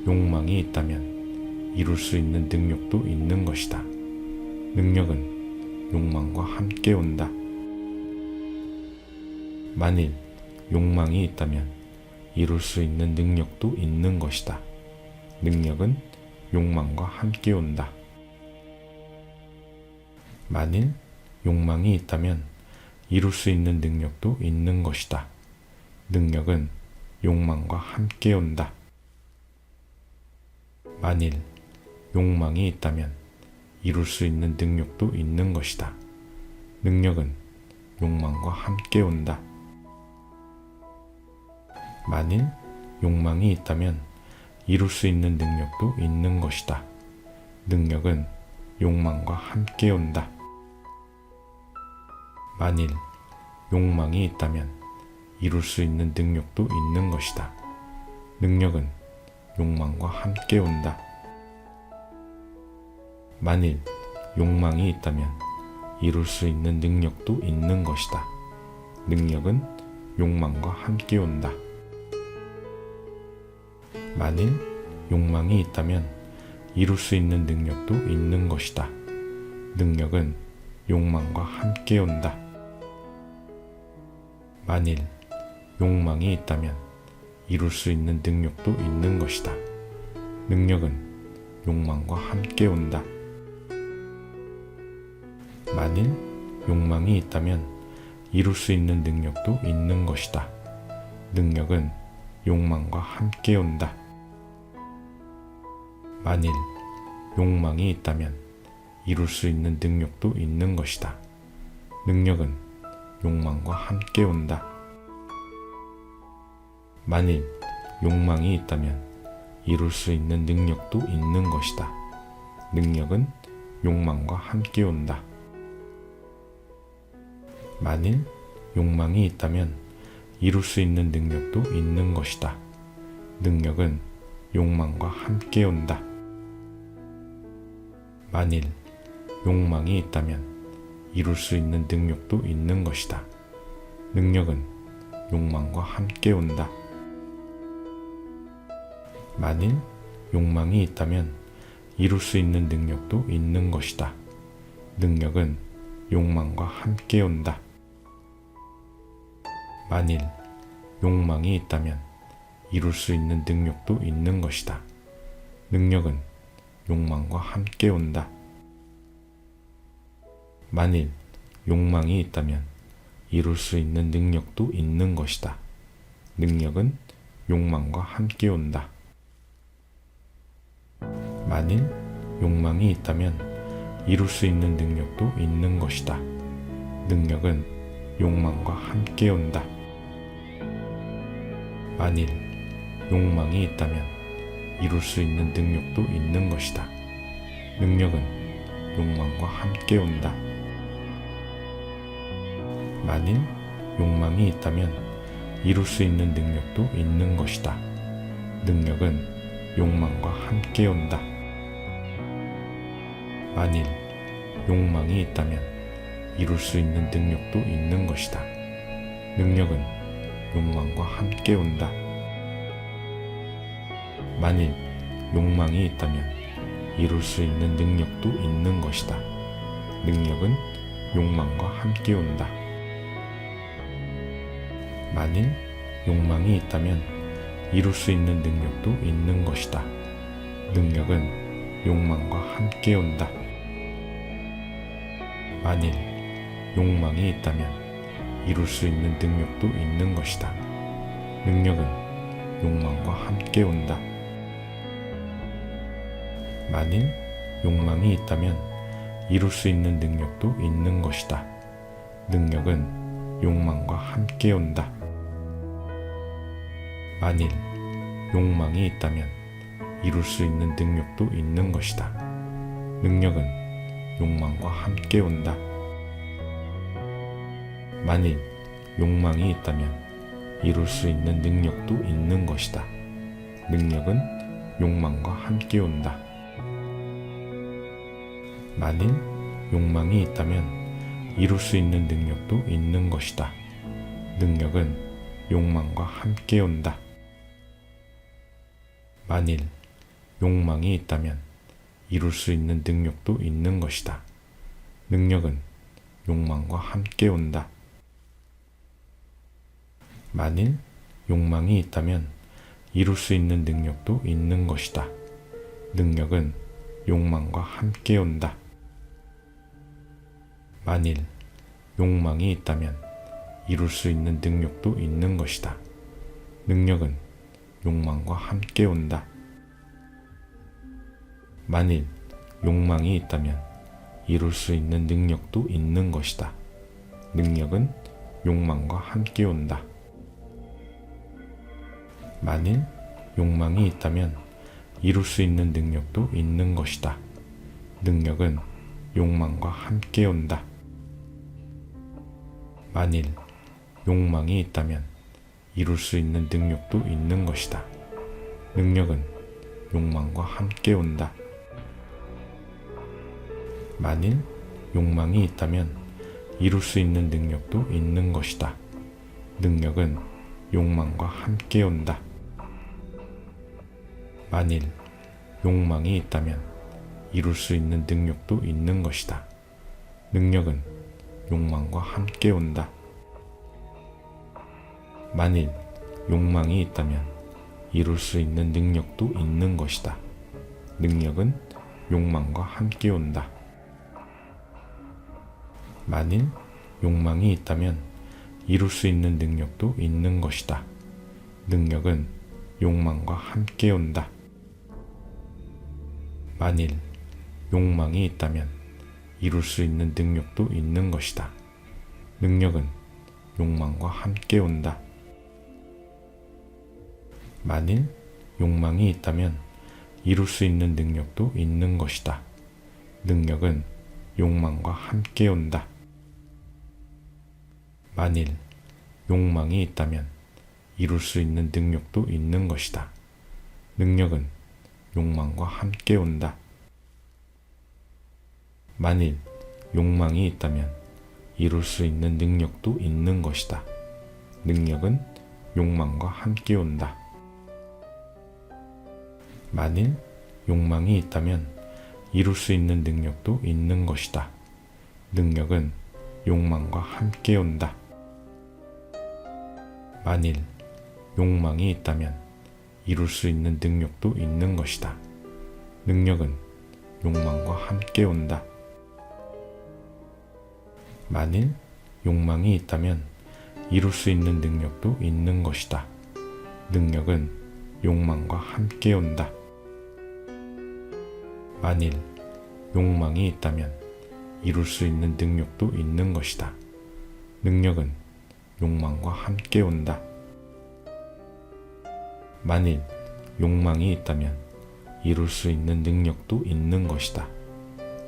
욕망이 있다면 이룰 수 있는 능력도 있는 것이다. 능력은 욕망과 함께 온다. 만일 욕망이 있다면 이룰 수 있는 능력도 있는 것이다. 능력은 욕망과 함께 온다. 만일 욕망이 있다면 이룰 수 있는 능력도 있는 것이다. 능력은 욕망과 함께 온다. 만일 욕망이 있다면 이룰 수 있는 능력도 있는 것이다. 능력은 욕망과 함께 온다. 만일 욕망이 있다면 이룰 수 있는 능력도 있는 것이다. 능력은 욕망과 함께 온다. 만일 욕망이 있다면 이룰 수 있는 능력도 있는 것이다. 능력은 욕망과 함께 온다. 만일 욕망이 있다면 이룰 수 있는 능력도 있는 것이다. 능력은 욕망과 함께 온다. 만일 욕망이 있다면 이룰 수 있는 능력도 있는 것이다. 능력은 욕망과 함께 온다. 만일 욕망이 있다면 이룰 수 있는 능력도 있는 것이다. 능력은 욕망과 함께 온다. 만일 욕망이 있다면 이룰 수 있는 능력도 있는 것이다. 능력은 욕망과 함께 온다. 만일 욕망이 있다면 이룰 수 있는 능력도 있는 것이다. 능력은 욕망과 함께 온다. 만일 욕망이 있다면 이룰 수 있는 능력도 있는 것이다. 능력은 욕망과 함께 온다. 만일 욕망이 있다면 이룰 수 있는 능력도 있는 것이다. 능력은 욕망과 함께 온다. 만일 욕망이 있다면 이룰 수 있는 능력도 있는 것이다. 능력은 욕망과 함께 온다. 만일 욕망이 있다면 이룰 수 있는 능력도 있는 것이다. 능력은 욕망과 함께 온다. 만일 욕망이 있다면 이룰 수 있는 능력도 있는 것이다. 능력은 욕망과 함께 온다. 만일 욕망이 있다면 이룰 수 있는 능력도 있는 것이다. 능력은 욕망과 함께 온다. 만일 욕망이 있다면 이룰 수 있는 능력도 있는 것이다. 능력은 욕망과 함께 온다. 만일 욕망이 있다면 이룰 수 있는 능력도 있는 것이다. 능력은 욕망과 함께 온다. 만일 욕망이 있다면 이룰 수 있는 능력도 있는 것이다. 능력은 욕망과 함께 온다. 만일 욕망이 있다면 이룰 수 있는 능력도 있는 것이다. 능력은 욕망과 함께 온다. 만일 욕망이 있다면 이룰 수 있는 능력도 있는 것이다. 능력은 욕망과 함께 온다. 만일 욕망이 있다면 이룰 수 있는 능력도 있는 것이다. 능력은 욕망과 함께 온다. 만일 욕망이 있다면 이룰 수 있는 능력도 있는 것이다. 능력은 욕망과 함께 온다. 만일 욕망이 있다면 이룰 수 있는 능력도 있는 것이다. 능력은 욕망과 함께 온다. 만일 욕망이 있다면 이룰 수 있는 능력도 있는 것이다. 능력은 욕망과 함께 온다. 만일 욕망이 있다면 이룰 수 있는 능력도 있는 것이다. 능력은 욕망과 함께 온다. 만일 욕망이 있다면 이룰 수 있는 능력도 있는 것이다. 능력은 욕망과 함께 온다. 만일 욕망이 있다면 이룰 수 있는 능력도 있는 것이다. 능력은 욕망과 함께 온다. 만일 욕망이 있다면 이룰 수 있는 능력도 있는 것이다. 능력은 욕망과 함께 온다. 만일 욕망이 있다면 이룰 수 있는 능력도 있는 것이다. 능력은 욕망과 함께 온다. 만일 욕망이 있다면 이룰 수 있는 능력도 있는 것이다. 능력은 욕망과 함께 온다. 만일 욕망이 있다면 이룰 수 있는 능력도 있는 것이다. 능력은 욕망과 함께 온다. 만일 욕망이 있다면 이룰 수 있는 능력도 있는 것이다. 능력은 욕망과 함께 온다. 만일 욕망이 있다면 이룰 수 있는 능력도 있는 것이다. 능력은 욕망과 함께 온다. 만일 욕망이 있다면 이룰 수 있는 능력도 있는 것이다. 능력은 욕망과 함께 온다. 만일 욕망이 있다면 이룰 수 있는 능력도 있는 것이다. 능력은 욕망과 함께 온다. 만일 욕망이 있다면 이룰 수 있는 능력도 있는 것이다. 능력은 욕망과 함께 온다. 만일 욕망이 있다면 이룰 수 있는 능력도 있는 것이다. 능력은 욕망과 함께 온다. 만일 욕망이 있다면 이룰 수 있는 능력도 있는 것이다. 능력은 욕망과 함께 온다. 만일 욕망이 있다면 이룰 수 있는 능력도 있는 것이다. 능력은 욕망과 함께 온다. 만일 욕망이 있다면 이룰 수 있는 능력도 있는 것이다. 능력은 욕망과 함께 온다. 만일 욕망이 있다면 이룰 수 있는 능력도 있는 것이다. 능력은 욕망과 함께 온다. 만일 욕망이 있다면 이룰 수 있는 능력도 있는 것이다. 능력은 욕망과 함께 온다. 만일 욕망이 있다면 이룰 수 있는 능력도 있는 것이다. 능력은 욕망과 함께 온다. 만일 욕망이 있다면 이룰 수 있는 능력도 있는 것이다. 능력은 욕망과 함께 온다. 만일 욕망이 있다면 이룰 수 있는 능력도 있는 것이다.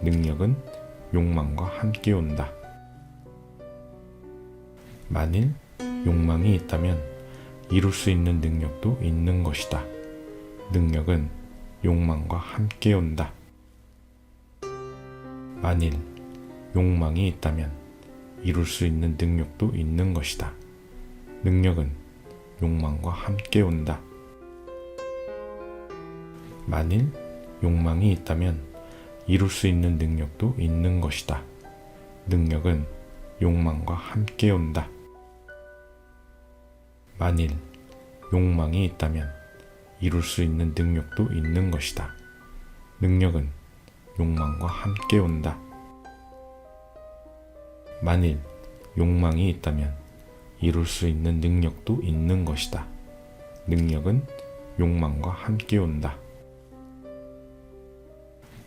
능력은 욕망과 함께 온다. 만일 욕망이 있다면 이룰 수 있는 능력도 있는 것이다. 능력은 욕망과 함께 온다. 만일 욕망이 있다면 이룰 수 있는 능력도 있는 것이다. 능력은 욕망과 함께 온다. 만일 욕망이 있다면 이룰 수 있는 능력도 있는 것이다. 능력은 욕망과 함께 온다. 만일 욕망이 있다면 이룰 수 있는 능력도 있는 것이다. 능력은 욕망과 함께 온다. 만일 욕망이 있다면 이룰 수 있는 능력도 있는 것이다. 능력은 욕망과 함께 온다.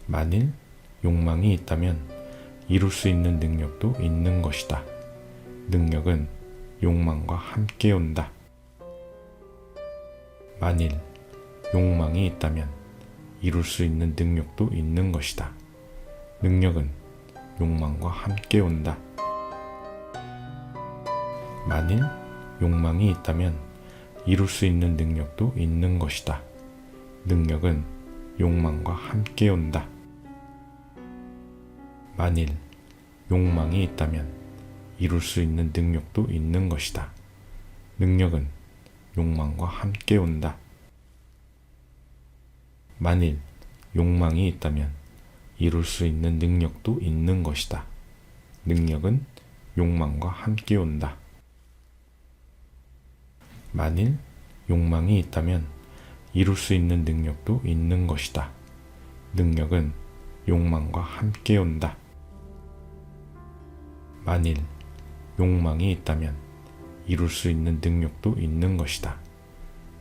만일 욕망이 있다면 이룰 수 있는 능력도 있는 것이다. 능력은 욕망과 함께 온다. 만일 욕망이 있다면 이룰 수 있는 능력도 있는 것이다. 능력은 욕망과 함께 온다. 만일 욕망이 있다면 이룰 수 있는 능력도 있는 것이다. 능력은 욕망과 함께 온다. 만일 욕망이 있다면 이룰 수 있는 능력도 있는 것이다. 능력은 욕망과 함께 온다. 만일 욕망이 있다면 이룰 수 있는 능력도 있는 것이다. 능력은 욕망과 함께 온다. 만일 욕망이 있다면 이룰 수 있는 능력도 있는 것이다. 능력은 욕망과 함께 온다. 만일 욕망이 있다면 이룰 수 있는 능력도 있는 것이다.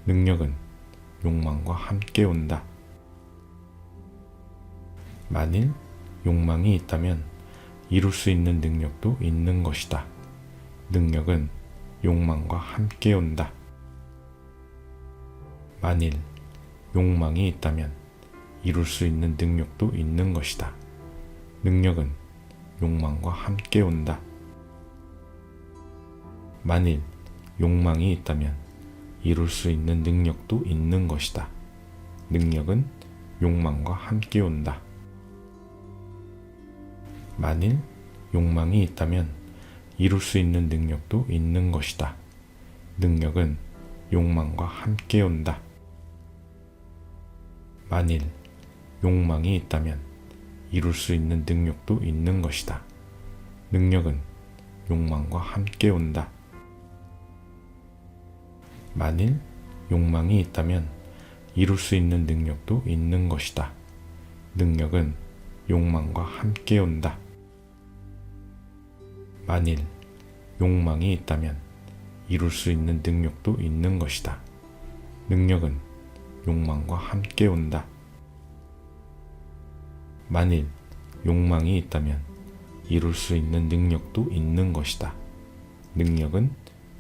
능력은 욕망과 함께 온다. 만일 욕망이 있다면 이룰 수 있는 능력도 있는 것이다. 능력은 욕망과 함께 온다. 만일 욕망이 있다면 이룰 수 있는 능력도 있는 것이다. 능력은 욕망과 함께 온다. 만일 욕망이 있다면 이룰 수 있는 능력도 있는 것이다. 능력은 욕망과 함께 온다. 만일 욕망이 있다면 이룰 수 있는 능력도 있는 것이다. 능력은 욕망과 함께 온다. 만일 욕망이 있다면 이룰 수 있는 능력도 있는 것이다. 능력은 욕망과 함께 온다. 만일 욕망이 있다면 이룰 수 있는 능력도 있는 것이다. 능력은 욕망과 함께 온다. 만일 욕망이 있다면 이룰 수 있는 능력도 있는 것이다. 능력은 욕망과 함께 온다. 만일 욕망이 있다면 이룰 수 있는 능력도 있는 것이다. 능력은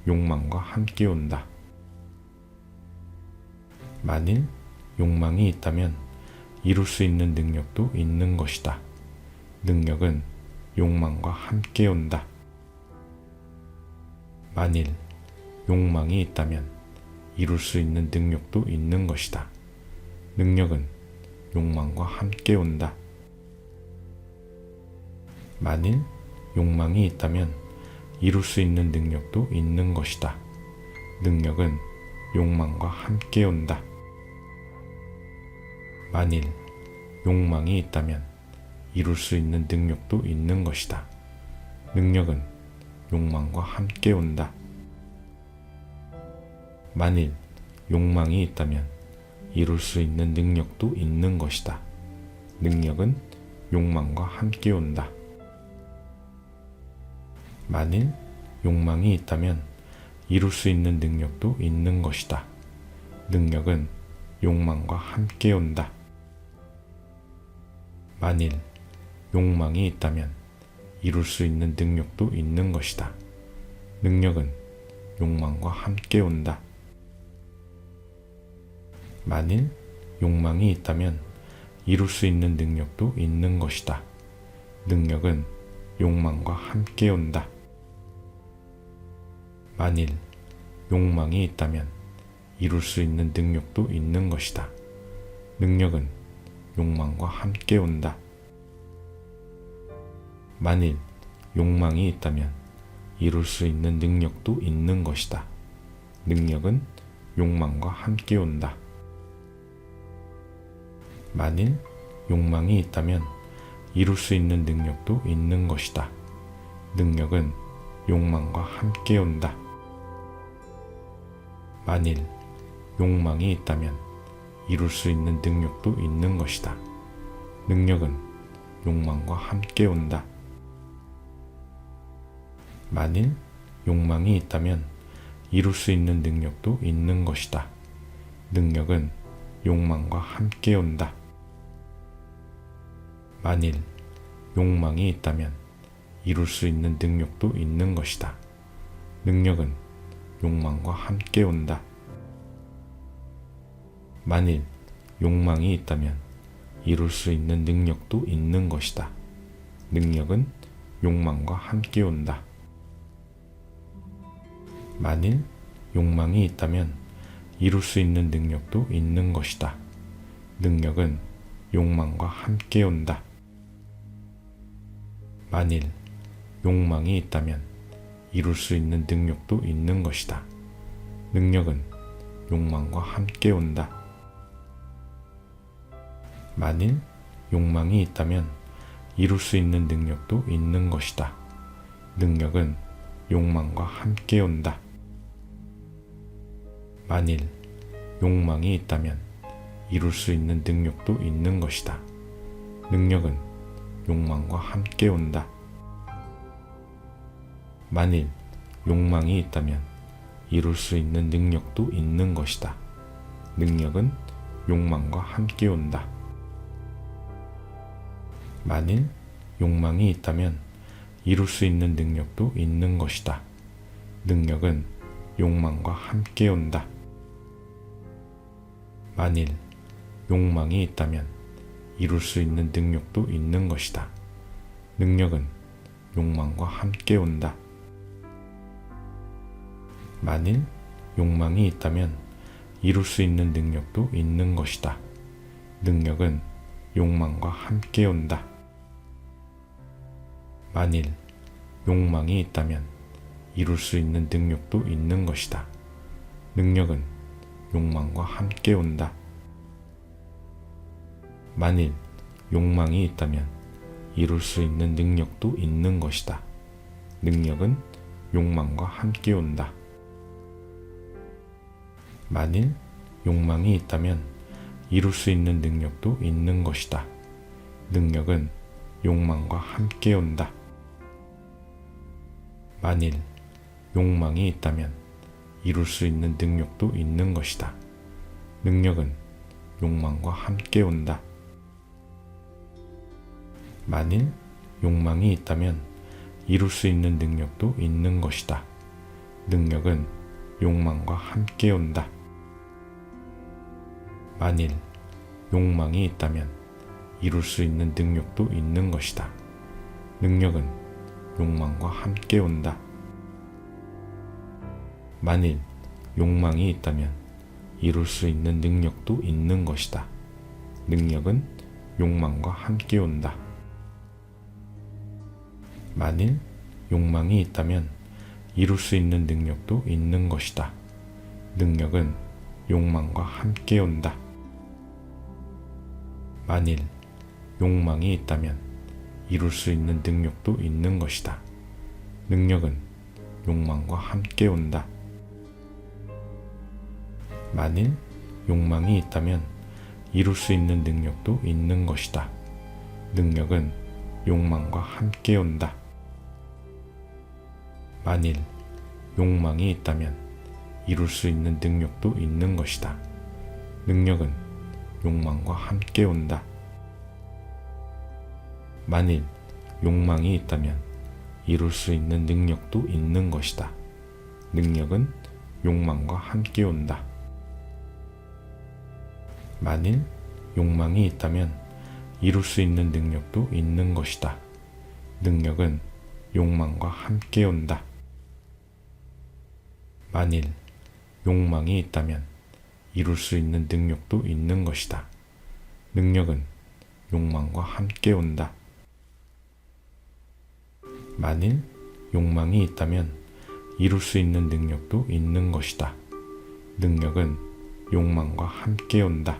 욕망과 함께 온다. 만일 욕망이 있다면 이룰 수 있는 능력도 있는 것이다. 능력은 욕망과 함께 온다. 만일 욕망이 있다면 이룰 수 있는 능력도 있는 것이다. 능력은 욕망과 함께 온다. 만일 욕망이 있다면 이룰 수 있는 능력도 있는 것이다. 능력은 욕망과 함께 온다. 만일 욕망이 있다면 이룰 수 있는 능력도 있는 것이다. 능력은 욕망과 함께 온다. 만일 욕망이 있다면 이룰 수 있는 능력도 있는 것이다. 능력은 욕망과 함께 온다. 만일 욕망이 있다면 이룰 수 있는 능력도 있는 것이다. 능력은 욕망과 함께 온다. 만일 욕망이 있다면 이룰 수 있는 능력도 있는 것이다. 능력은 욕망과 함께 온다. 만일 욕망이 있다면 이룰 수 있는 능력도 있는 것이다. 능력은 욕망과 함께 온다. 만일 욕망이 있다면 이룰 수 있는 능력도 있는 것이다. 능력은 욕망과 함께 온다. 만일 욕망이 있다면 이룰 수 있는 능력도 있는 것이다. 능력은 욕망과 함께 온다. 만일 욕망이 있다면 이룰 수 있는 능력도 있는 것이다. 능력은 욕망과 함께 온다. 만일 욕망이 있다면 이룰 수 있는 능력도 있는 것이다. 능력은 욕망과 함께 온다. 만일 욕망이 있다면 이룰 수 있는 능력도 있는 것이다. 능력은 욕망과 함께 온다. 만일 욕망이 있다면 이룰 수 있는 능력도 있는 것이다. 능력은 욕망과 함께 온다. 만일 욕망이 있다면 이룰 수 있는 능력도 있는 것이다. 능력은 욕망과 함께 온다. 만일 욕망이 있다면 이룰 수 있는 능력도 있는 것이다. 능력은 욕망과 함께 온다. 만일 욕망이 있다면 이룰 수 있는 능력도 있는 것이다. 능력은 욕망과 함께 온다. 만일 욕망이 있다면 이룰 수 있는 능력도 있는 것이다. 능력은 욕망과 함께 온다. 만일 욕망이 있다면 이룰 수 있는 능력도 있는 것이다. 능력은 욕망과 함께 온다. 만일 욕망이 있다면 이룰 수 있는 능력도 있는 것이다. 능력은 욕망과 함께 온다. 만일 욕망이 있다면 이룰 수 있는 능력도 있는 것이다. 능력은 욕망과 함께 온다. 만일 욕망이 있다면 이룰 수 있는 능력도 있는 것이다. 능력은 욕망과 함께 온다. 만일 욕망이 있다면 이룰 수 있는 능력도 있는 것이다. 능력은 욕망과 함께 온다. 만일 욕망이 있다면 이룰 수 있는 능력도 있는 것이다. 능력은 욕망과 함께 온다. 만일 욕망이 있다면 이룰 수 있는 능력도 있는 것이다. 능력은 욕망과 함께 온다. 만일 욕망이 있다면 이룰 수 있는 능력도 있는 것이다. 능력은 욕망과 함께 온다. 만일 욕망이 있다면 이룰 수 있는 능력도 있는 것이다. 능력은 욕망과 함께 온다. 만일 욕망이 있다면 이룰 수 있는 능력도 있는 것이다. 능력은 욕망과 함께 온다. 만일 욕망이 있다면 이룰 수 있는 능력도 있는 것이다. 능력은 욕망과 함께 온다. 만일 욕망이 있다면 이룰 수 있는 능력도 있는 것이다. 능력은 욕망과 함께 온다. 만일 욕망이 있다면 이룰 수 있는 능력도 있는 것이다. 능력은 욕망과 함께 온다. 만일 욕망이 있다면 이룰 수 있는 능력도 있는 것이다. 능력은 욕망과 함께 온다. 만일 욕망이 있다면 이룰 수 있는 능력도 있는 것이다. 능력은 욕망과 함께 온다. 만일 욕망이 있다면 이룰 수 있는 능력도 있는 것이다. 능력은 욕망과 함께 온다. 만일 욕망이 있다면 이룰 수 있는 능력도 있는 것이다. 능력은 욕망과 함께 온다. 만일 욕망이 있다면 이룰 수 있는 능력도 있는 것이다. 능력은 욕망과 함께 온다. 만일 욕망이 있다면 이룰 수 있는 능력도 있는 것이다. 능력은 욕망과 함께 온다. 만일 욕망이 있다면 이룰 수 있는 능력도 있는 것이다. 능력은 욕망과 함께 온다.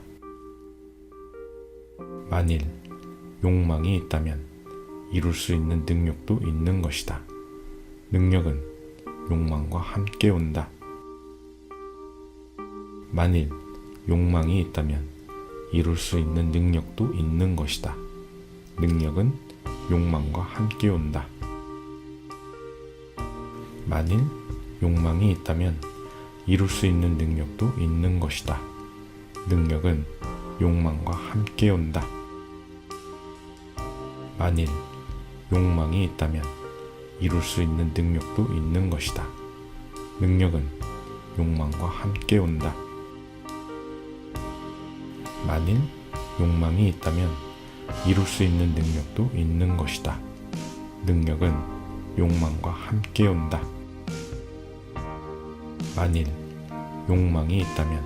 만일 욕망이 있다면 이룰 수 있는 능력도 있는 것이다. 능력은 욕망과 함께 온다. 만일 욕망이 있다면 이룰 수 있는 능력도 있는 것이다. 능력은 욕망과 함께 온다. 만일 욕망이 있다면 이룰 수 있는 능력도 있는 것이다. 능력은 욕망과 함께 온다. 만일 욕망이 있다면 이룰 수 있는 능력도 있는 것이다. 능력은 욕망과 함께 온다. 만일 욕망이 있다면 이룰 수 있는 능력도 있는 것이다. 능력은 욕망과 함께 온다. 만일 욕망이 있다면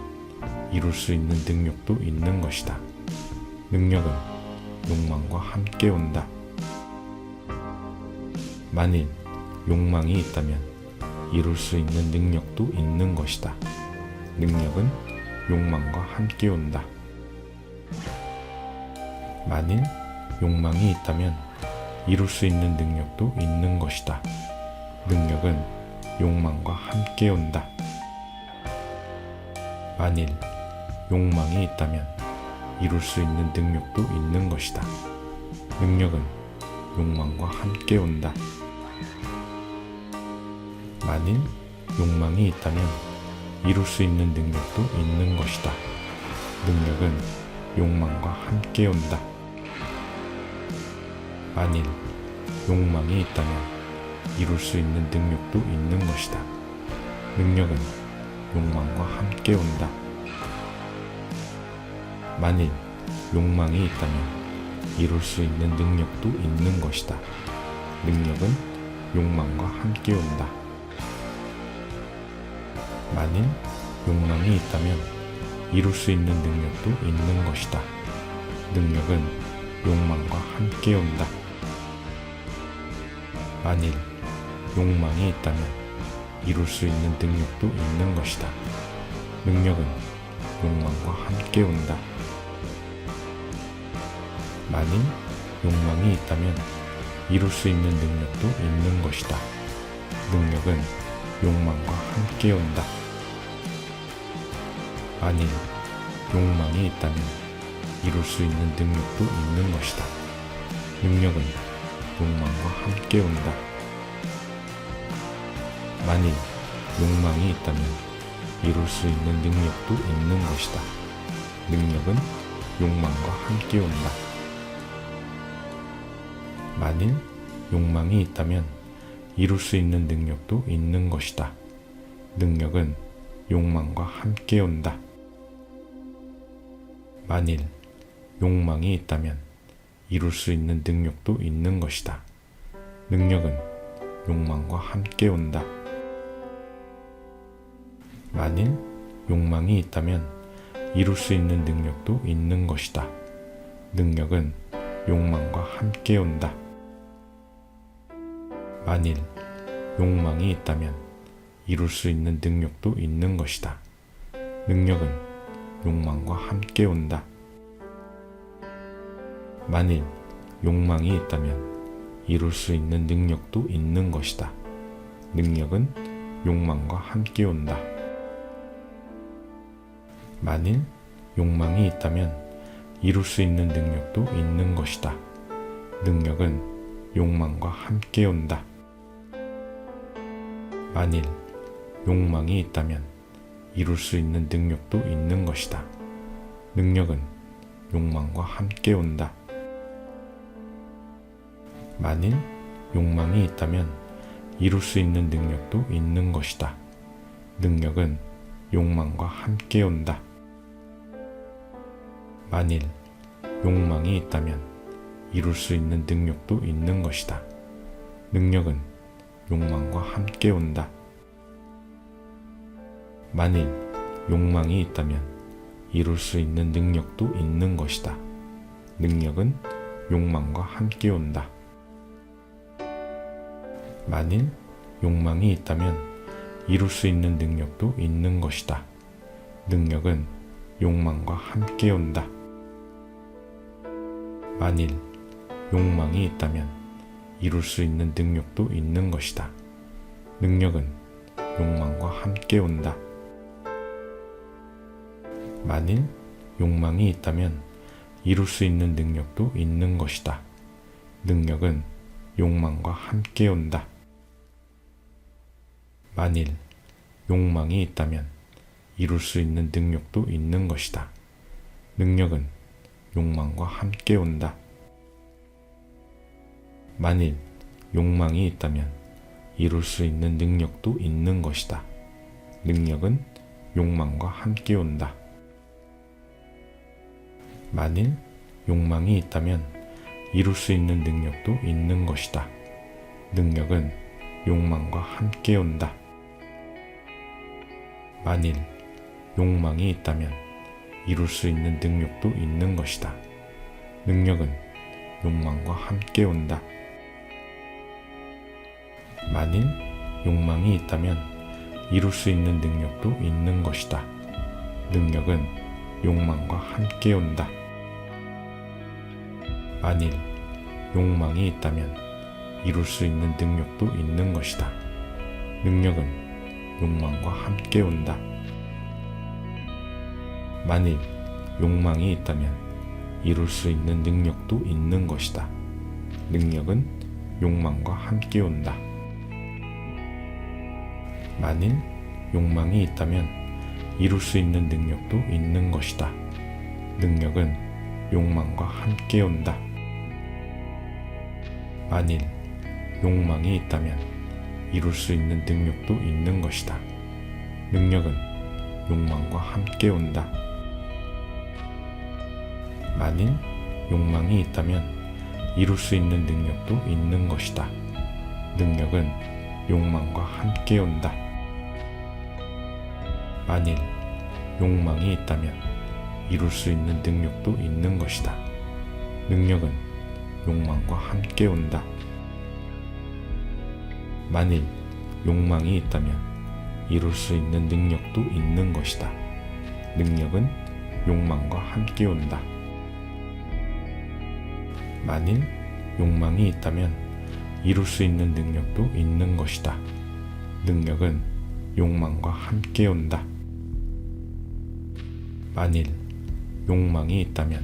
이룰 수 있는 능력도 있는 것이다. 능력은 욕망과 함께 온다. 만일 욕망이 있다면 이룰 수 있는 능력도 있는 것이다. 능력은 욕망과 함께 온다. 만일 욕망이 있다면 이룰 수 있는 능력도 있는 것이다. 능력은 욕망과 함께 온다. 만일 욕망이 있다면 이룰 수 있는 능력도 있는 것이다. 능력은 욕망과 함께 온다. 만일 욕망이 있다면 이룰 수 있는 능력도 있는 것이다. 능력은 욕망과 함께 온다. 만일 욕망이 있다면 이룰 수 있는 능력도 있는 것이다. 능력은 욕망과 함께 온다. 만일 욕망이 있다면 이룰 수 있는 능력도 있는 것이다. 능력은 욕망과 함께 온다. 만일 욕망이 있다면 이룰 수 있는 능력도 있는 것이다. 능력은 욕망과 함께 온다. 만일 욕망이 있다면 이룰 수 있는 능력도 있는 것이다. 능력은 욕망과 함께 온다. 만일 욕망이 있다면 이룰 수 있는 능력도 있는 것이다. 능력은 욕망과 함께 온다. 만일 욕망이 있다면 이룰 수 있는 능력도 있는 것이다. 능력은 욕망과 함께 온다. 만일 욕망이 있다면 이룰 수 있는 능력도 있는 것이다. 능력은 욕망과 함께 온다. 만일 욕망이 있다면 이룰 수 있는 능력도 있는 것이다. 능력은 욕망과 함께 온다. 만일 욕망이 있다면 이룰 수 있는 능력도 있는 것이다. 능력은 욕망과 함께 온다. 만일 욕망이 있다면 이룰 수 있는 능력도 있는 것이다. 능력은 욕망과 함께 온다. 만일 욕망이 있다면 이룰 수 있는 능력도 있는 것이다. 능력은 욕망과 함께 온다. 만일 욕망이 있다면 이룰 수 있는 능력도 있는 것이다. 능력은 욕망과 함께 온다. 만일 욕망이 있다면 이룰 수 있는 능력도 있는 것이다. 능력은 욕망과 함께 온다. 만일 욕망이 있다면 이룰 수 있는 능력도 있는 것이다. 능력은 욕망과 함께 온다. 만일 욕망이 있다면 이룰 수 있는 능력도 있는 것이다. 능력은 욕망과 함께 온다. 만일 욕망이 있다면 이룰 수 있는 능력도 있는 것이다. 능력은 욕망과 함께 온다. 만일 욕망이 있다면 이룰 수 있는 능력도 있는 것이다. 능력은 욕망과 함께 온다. 만일 욕망이 있다면 이룰 수 있는 능력도 있는 것이다. 능력은 욕망과 함께 온다. 만일 욕망이 있다면 이룰 수 있는 능력도 있는 것이다. 능력은 욕망과 함께 온다. 만일 욕망이 있다면 이룰 수 있는 능력도 있는 것이다. 능력은 욕망과 함께 온다. 만일 욕망이 있다면 이룰 수 있는 능력도 있는 것이다. 능력은 욕망과 함께 온다. 만일 욕망이 있다면 이룰 수 있는 능력도 있는 것이다. 능력은 욕망과 함께 온다. 만일 욕망이 있다면 이룰 수 있는 능력도 있는 것이다. 능력은 욕망과 함께 온다. 만일 욕망이 있다면 이룰 수 있는 능력도 있는 것이다. 능력은 욕망과 함께 온다. 만일 욕망이 있다면 이룰 수 있는 능력도 있는 것이다. 능력은 욕망과 함께 온다. 만일 욕망이 있다면 이룰 수 있는 능력도 있는 것이다. 능력은 욕망과 함께 온다. 만일 욕망이 있다면 이룰 수 있는 능력도 있는 것이다. 능력은 욕망과 함께 온다. 만일 욕망이 있다면 이룰 수 있는 능력도 있는 것이다. 능력은 욕망과 함께 온다. 만일 욕망이 있다면 이룰 수 있는 능력도 있는 것이다. 능력은 욕망과 함께 온다. 만일 욕망이 있다면 이룰 수 있는 능력도 있는 것이다. 능력은 욕망과 함께 온다. 만일 욕망이 있다면 이룰 수 있는 능력도 있는 것이다. 능력은 욕망과 함께 온다. 만일 욕망이 있다면 이룰 수 있는 능력도 있는 것이다. 능력은 욕망과 함께 온다. 만일 욕망이 있다면 이룰 수 있는 능력도 있는 것이다. 능력은 욕망과 함께 온다. 만일 욕망이 있다면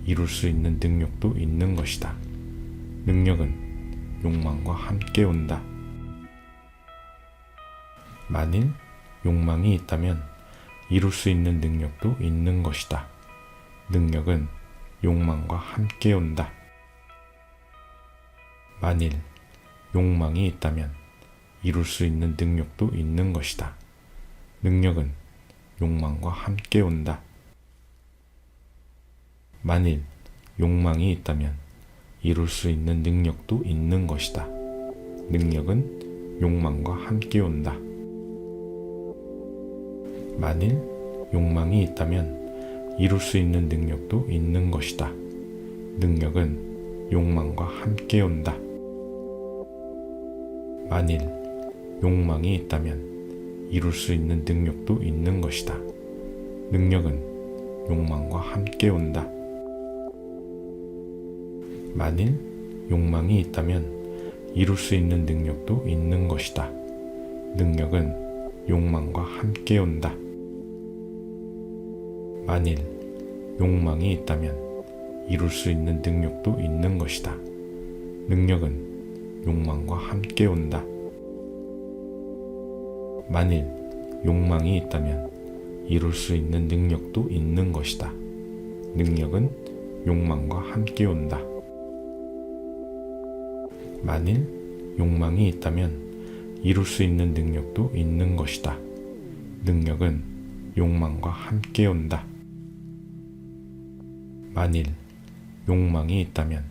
이룰 수 있는 능력도 있는 것이다. 능력은 욕망과 함께 온다. 만일 욕망이 있다면 이룰 수 있는 능력도 있는 것이다. 능력은 욕망과 함께 온다. 만일 욕망이 있다면 이룰 수 있는 능력도 있는 것이다. 능력은 욕망과 함께 온다. 만일 욕망이 있다면 이룰 수 있는 능력도 있는 것이다. 능력은 욕망과 함께 온다. 만일 욕망이 있다면 이룰 수 있는 능력도 있는 것이다. 능력은 욕망과 함께 온다. 만일 욕망이 있다면 이룰 수 있는 능력도 있는 것이다. 능력은 욕망과 함께 온다. 만일 욕망이 있다면 이룰 수 있는 능력도 있는 것이다. 능력은 욕망과 함께 온다. 만일 욕망이 있다면 이룰 수 있는 능력도 있는 것이다. 능력은 욕망과 함께 온다. 만일 욕망이 있다면 이룰 수 있는 능력도 있는 것이다. 능력은 욕망과 함께 온다. 만일 욕망이 있다면 이룰 수 있는 능력도 있는 것이다. 능력은 욕망과 함께 온다. 만일 욕망이 있다면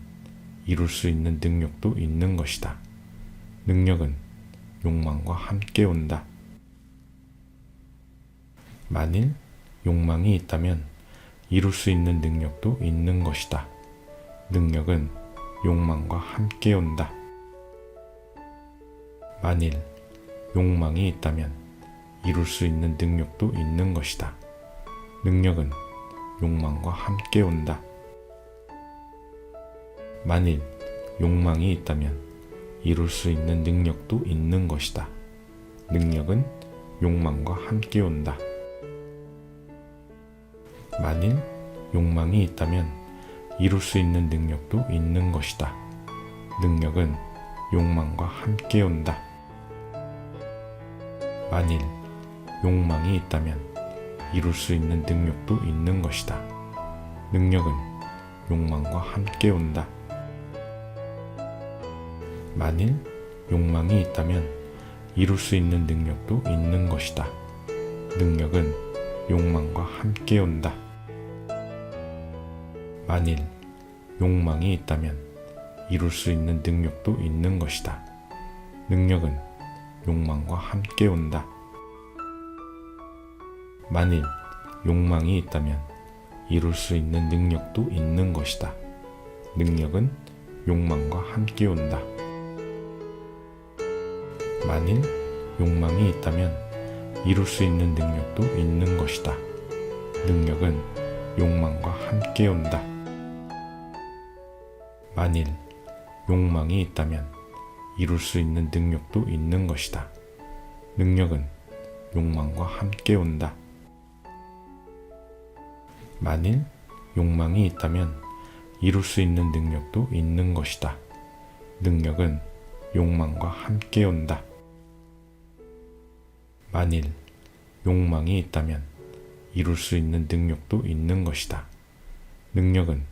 이룰 수 있는 능력도 있는 것이다. 능력은 욕망과 함께 온다. 만일 욕망이 있다면 이룰 수 있는 능력도 있는 것이다. 능력은 욕망과 함께 온다. 만일 욕망이 있다면 이룰 수 있는 능력도 있는 것이다. 능력은 욕망과 함께 온다. 만일 욕망이 있다면 이룰 수 있는 능력도 있는 것이다. 능력은 욕망과 함께 온다. 만일 욕망이 있다면 이룰 수 있는 능력도 있는 것이다. 능력은 욕망과 함께 온다. 만일 욕망이 있다면 이룰 수 있는 능력도 있는 것이다. 능력은 욕망과 함께 온다. 만일 욕망이 있다면 이룰 수 있는 능력도 있는 것이다. 능력은 욕망과 함께 온다. 만일 욕망이 있다면 이룰 수 있는 능력도 있는 것이다. 능력은 욕망과 함께 온다. 만일 욕망이 있다면 이룰 수 있는 능력도 있는 것이다. 능력은 욕망과 함께 온다. 만일 욕망이 있다면 이룰 수 있는 능력도 있는 것이다. 능력은 욕망과 함께 온다. 만일 욕망이 있다면 이룰 수 있는 능력도 있는 것이다. 능력은 욕망과 함께 온다. 만일 욕망이 있다면 이룰 수 있는 능력도 있는 것이다. 능력은 욕망과 함께 온다. 만일 욕망이 있다면 이룰 수 있는 능력도 있는 것이다. 능력은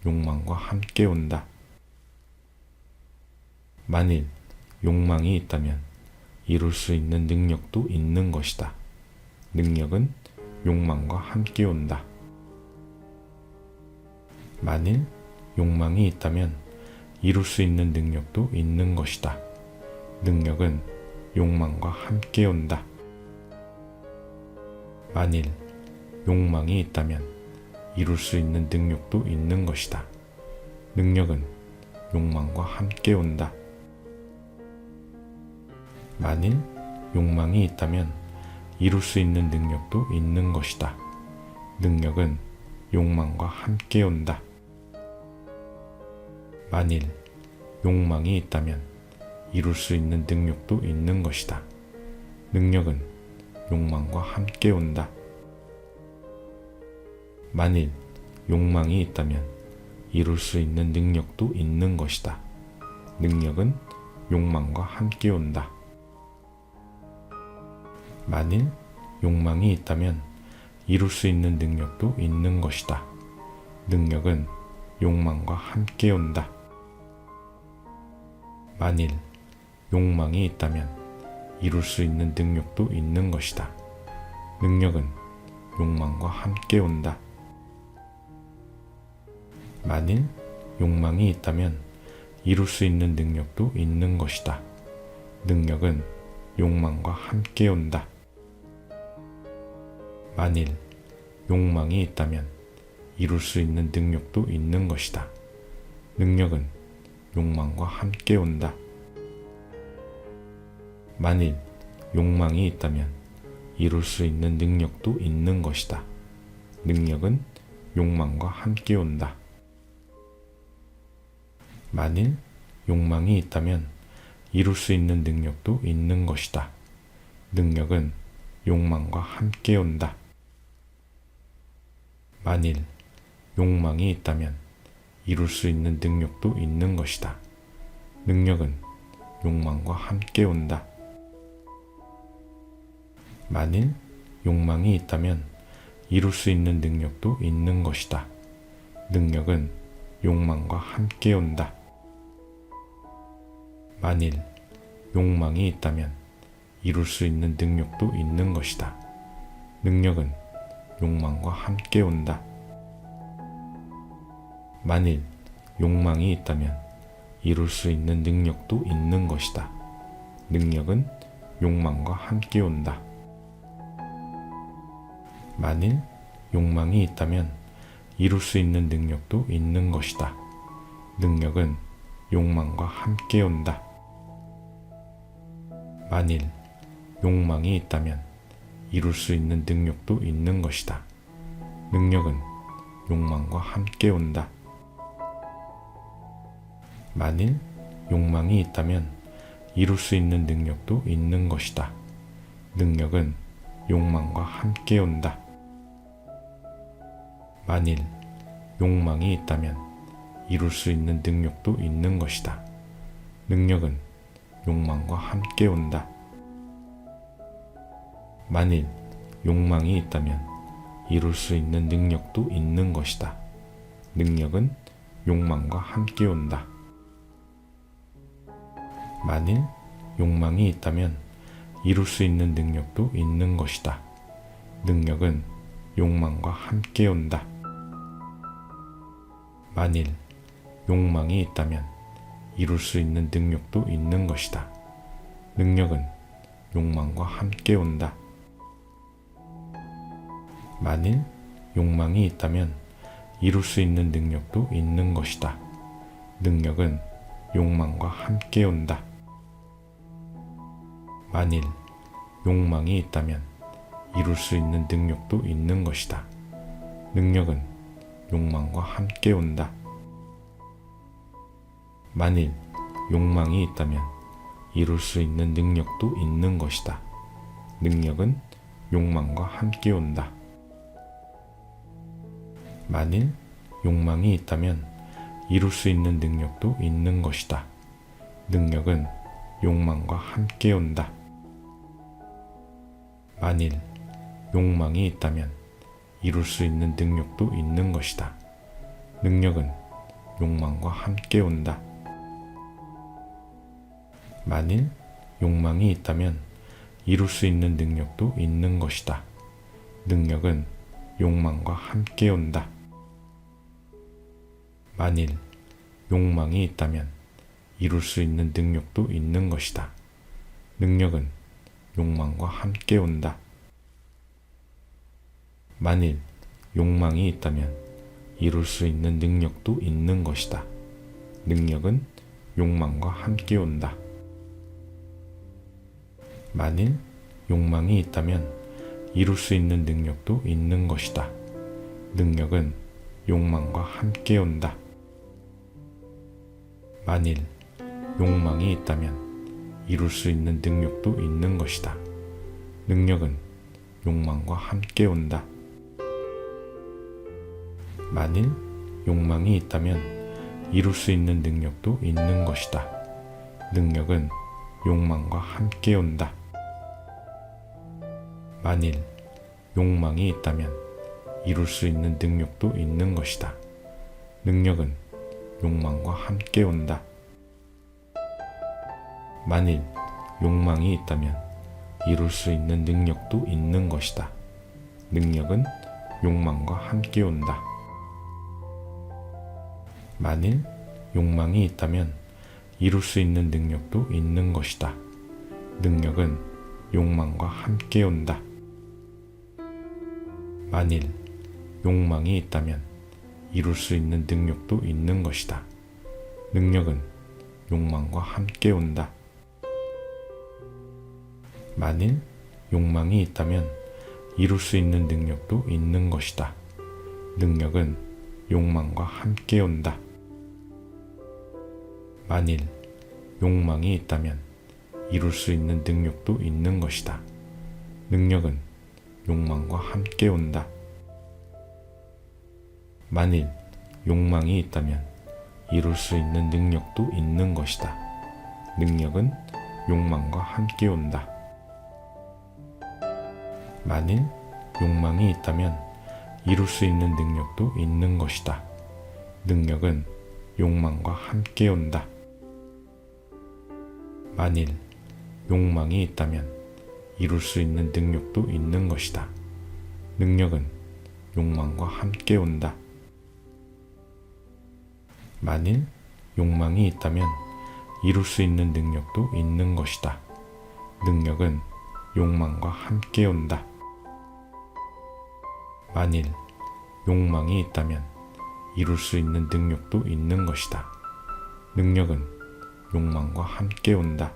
욕망과 함께 온다. 만일 욕망이 있다면 이룰 수 있는 능력도 있는 것이다. 능력은 욕망과 함께 온다. 만일 욕망이 있다면 이룰 수 있는 능력도 있는 것이다. 능력은 욕망과 함께 온다. 만일 욕망이 있다면 이룰 수 있는 능력도 있는 것이다. 능력은 욕망과 함께 온다. 만일 욕망이 있다면 이룰 수 있는 능력도 있는 것이다. 능력은 욕망과 함께 온다. 만일 욕망이 있다면 이룰 수 있는 능력도 있는 것이다. 능력은 욕망과 함께 온다. 만일 욕망이 있다면 이룰 수 있는 능력도 있는 것이다. 능력은 욕망과 함께 온다. 만일 욕망이 있다면 이룰 수 있는 능력도 있는 것이다. 능력은 욕망과 함께 온다. 만일 욕망이 있다면 이룰 수 있는 능력도 있는 것이다. 능력은 욕망과 함께 온다. 만일 욕망이 있다면 이룰 수 있는 능력도 있는 것이다. 능력은 욕망과 함께 온다. 만일 욕망이 있다면 이룰 수 있는 능력도 있는 것이다. 능력은 욕망과 함께 온다. 만일 욕망이 있다면 이룰 수 있는 능력도 있는 것이다. 능력은 욕망과 함께 온다. 만일 욕망이 있다면 이룰 수 있는 능력도 있는 것이다. 능력은 욕망과 함께 온다. 만일 욕망이 있다면 이룰 수 있는 능력도 있는 것이다. 능력은 욕망과 함께 온다. 만일 욕망이 있다면 이룰 수 있는 능력도 있는 것이다. 능력은 욕망과 함께 온다. 만일 욕망이 있다면 이룰 수 있는 능력도 있는 것이다. 능력은 욕망과 함께 온다. 만일 욕망이 있다면 이룰 수 있는 능력도 있는 것이다. 능력은 욕망과 함께 온다. 만일 욕망이 있다면 이룰 수 있는 능력도 있는 것이다. 능력은 욕망과 함께 온다. 만일 욕망이 있다면 이룰 수 있는 능력도 있는 것이다. 능력은 욕망과 함께 온다. 만일 욕망이 있다면 이룰 수 있는 능력도 있는 것이다. 능력은 욕망과 함께 온다. 만일 욕망이 있다면 이룰 수 있는 능력도 있는 것이다. 능력은 욕망과 함께 온다. 만일 욕망이 있다면 이룰 수 있는 능력도 있는 것이다. 능력은 욕망과 함께 온다. 만일 욕망이 있다면 이룰 수 있는 능력도 있는 것이다. 능력은 욕망과 함께 온다. 만일 욕망이 있다면 이룰 수 있는 능력도 있는 것이다. 능력은 욕망과 함께 온다. 만일 욕망이 있다면 이룰 수 있는 능력도 있는 것이다. 능력은 욕망과 함께 온다. 만일 욕망이 있다면 이룰 수 있는 능력도 있는 것이다. 능력은 욕망과 함께 온다. 만일 욕망이 있다면 이룰 수 있는 능력도 있는 것이다. 능력은 욕망과 함께 온다. 만일 욕망이 있다면 이룰 수 있는 능력도 있는 것이다. 능력은 욕망과 함께 온다. 만일 욕망이 있다면 이룰 수 있는 능력도 있는 것이다. 능력은 욕망과 함께 온다. 만일 욕망이 있다면 이룰 수 있는 능력도 있는 것이다. 능력은 욕망과 함께 온다. 만일 욕망이 있다면 이룰 수 있는 능력도 있는 것이다. 능력은 욕망과 함께 온다. 만일 욕망이 있다면 이룰 수 있는 능력도 있는 것이다. 능력은 욕망과 함께 온다. 만일 욕망이 있다면 이룰 수 있는 능력도 있는 것이다. 능력은 욕망과 함께 온다. 만일 욕망이 있다면 이룰 수 있는 능력도 있는 것이다. 능력은 욕망과 함께 온다. 만일 욕망이 있다면 이룰 수 있는 능력도 있는 것이다. 능력은 욕망과 함께 온다. 만일 욕망이 있다면 이룰 수 있는 능력도 있는 것이다. 능력은 욕망과 함께 온다. 만일 욕망이 있다면 이룰 수 있는 능력도 있는 것이다. 능력은 욕망과 함께 온다. 만일 욕망이 있다면 이룰 수 있는 능력도 있는 것이다. 능력은 욕망과 함께 온다. 만일 욕망이 있다면 이룰 수 있는 능력도 있는 것이다. 능력은 욕망과 함께 온다. 만일 욕망이 있다면 이룰 수 있는 능력도 있는 것이다. 능력은 욕망과 함께 온다. 만일 욕망이 있다면 이룰 수 있는 능력도 있는 것이다. 능력은 욕망과 함께 온다. 만일 욕망이 있다면 이룰 수 있는 능력도 있는 것이다. 능력은 욕망과 함께 온다. 만일 욕망이 있다면 이룰 수 있는 능력도 있는 것이다. 능력은 욕망과 함께 온다. 만일 욕망이 있다면 이룰 수 있는 능력도 있는 것이다. 능력은 욕망과 함께 온다. 만일 욕망이 있다면 이룰 수 있는 능력도 있는 것이다. 능력은 욕망과 함께 온다. 만일 욕망이 있다면 이룰 수 있는 능력도 있는 것이다. 능력은 욕망과 함께 온다.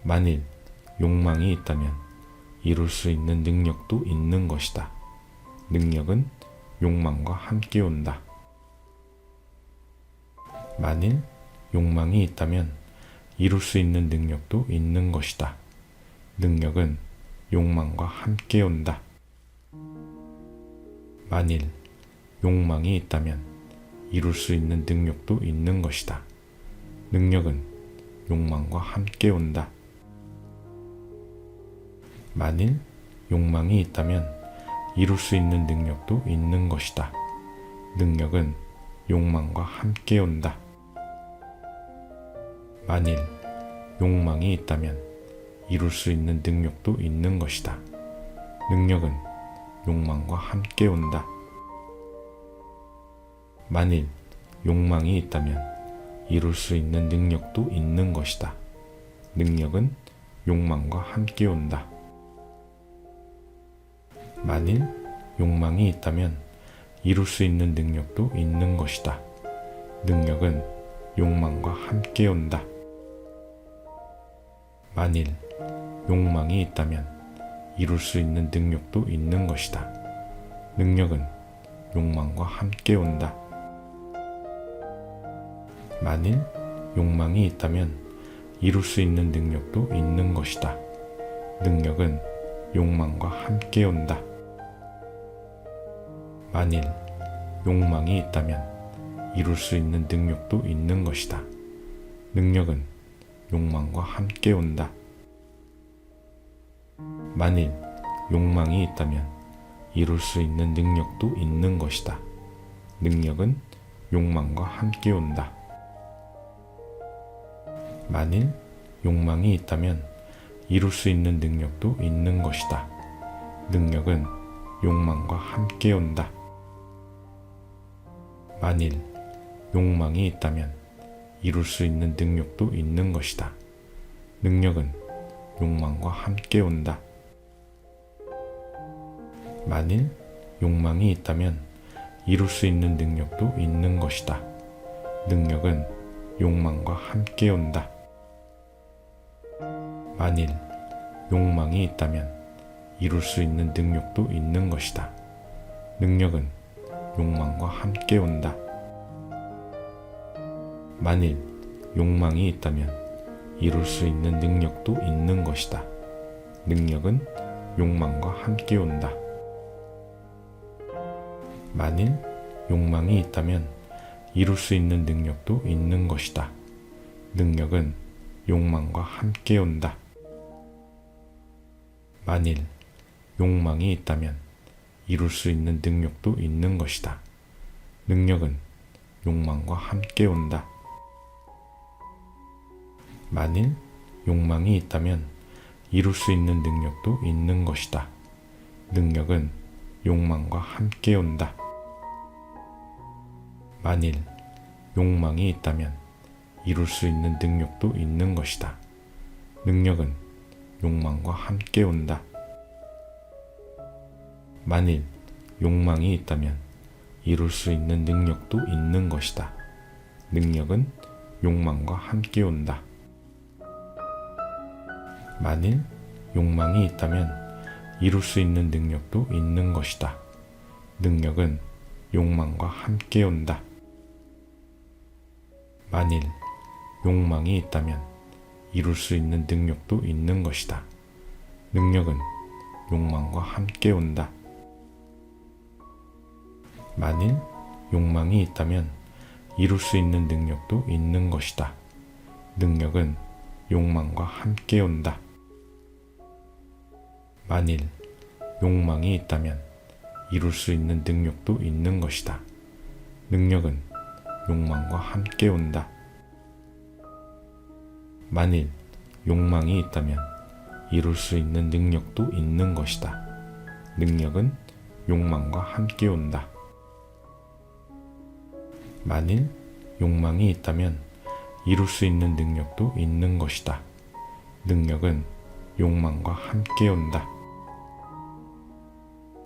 만일 욕망이 있다면 이룰 수 있는 능력도 있는 것이다. 능력은 욕망과 함께 온다. 만일 욕망이 있다면 이룰 수 있는 능력도 있는 것이다. 능력은 욕망과 함께 온다. 만일 욕망이 있다면 이룰 수 있는 능력도 있는 것이다. 능력은 욕망과 함께 온다. 만일 욕망이 있다면 이룰 수 있는 능력도 있는 것이다. 능력은 욕망과 함께 온다. 만일 욕망이 있다면 이룰 수 있는 능력도 있는 것이다. 능력은 욕망과 함께 온다. 만일 욕망이 있다면 이룰 수 있는 능력도 있는 것이다. 능력은 욕망과 함께 온다. 만일 욕망이 있다면 이룰 수 있는 능력도 있는 것이다. 능력은 욕망과 함께 온다. 만일 욕망이 있다면 이룰 수 있는 능력도 있는 것이다. 능력은 욕망과 함께 온다. 만일 욕망이 있다면 이룰 수 있는 능력도 있는 것이다. 능력은 욕망과 함께 온다. 만일 욕망이 있다면 이룰 수 있는 능력도 있는 것이다. 능력은 욕망과 함께 온다. 만일 욕망이 있다면 이룰 수 있는 능력도 있는 것이다. 능력은 욕망과 함께 온다. 만일 욕망이 있다면 이룰 수 있는 능력도 있는 것이다. 능력은 욕망과 함께 온다. 만일 욕망이 있다면 이룰 수 있는 능력도 있는 것이다. 능력은 욕망과 함께 온다. 만일 욕망이 있다면 이룰 수 있는 능력도 있는 것이다. 능력은 욕망과 함께 온다. 만일 욕망이 있다면 이룰 수 있는 능력도 있는 것이다. 능력은 욕망과 함께 온다. 만일 욕망이 있다면 이룰 수 있는 능력도 있는 것이다. 능력은 욕망과 함께 온다. 만일 욕망이 있다면 이룰 수 있는 능력도 있는 것이다. 능력은 욕망과 함께 온다. 만일 욕망이 있다면 이룰 수 있는 능력도 있는 것이다. 능력은 욕망과 함께 온다. 만일 욕망이 있다면 이룰 수 있는 능력도 있는 것이다. 능력은 욕망과 함께 온다. 만일 욕망이 있다면 이룰 수 있는 능력도 있는 것이다. 능력은 욕망과 함께 온다. 만일 욕망이 있다면 이룰 수 있는 능력도 있는 것이다. 능력은 욕망과 함께 온다. 만일 욕망이 있다면 이룰 수 있는 능력도 있는 것이다. 능력은 욕망과 함께 온다. 만일 욕망이 있다면 이룰 수 있는 능력도 있는 것이다. 능력은 욕망과 함께 온다. 만일 욕망이 있다면 이룰 수 있는 능력도 있는 것이다. 능력은 욕망과 함께 온다. 만일 욕망이 있다면 이룰 수 있는 능력도 있는 것이다. 능력은 욕망과 함께 온다. 만일 욕망이 있다면 이룰 수 있는 능력도 있는 것이다. 능력은 욕망과 함께 온다. 만일 욕망이 있다면 이룰 수 있는 능력도 있는 것이다. 능력은 욕망과 함께 온다.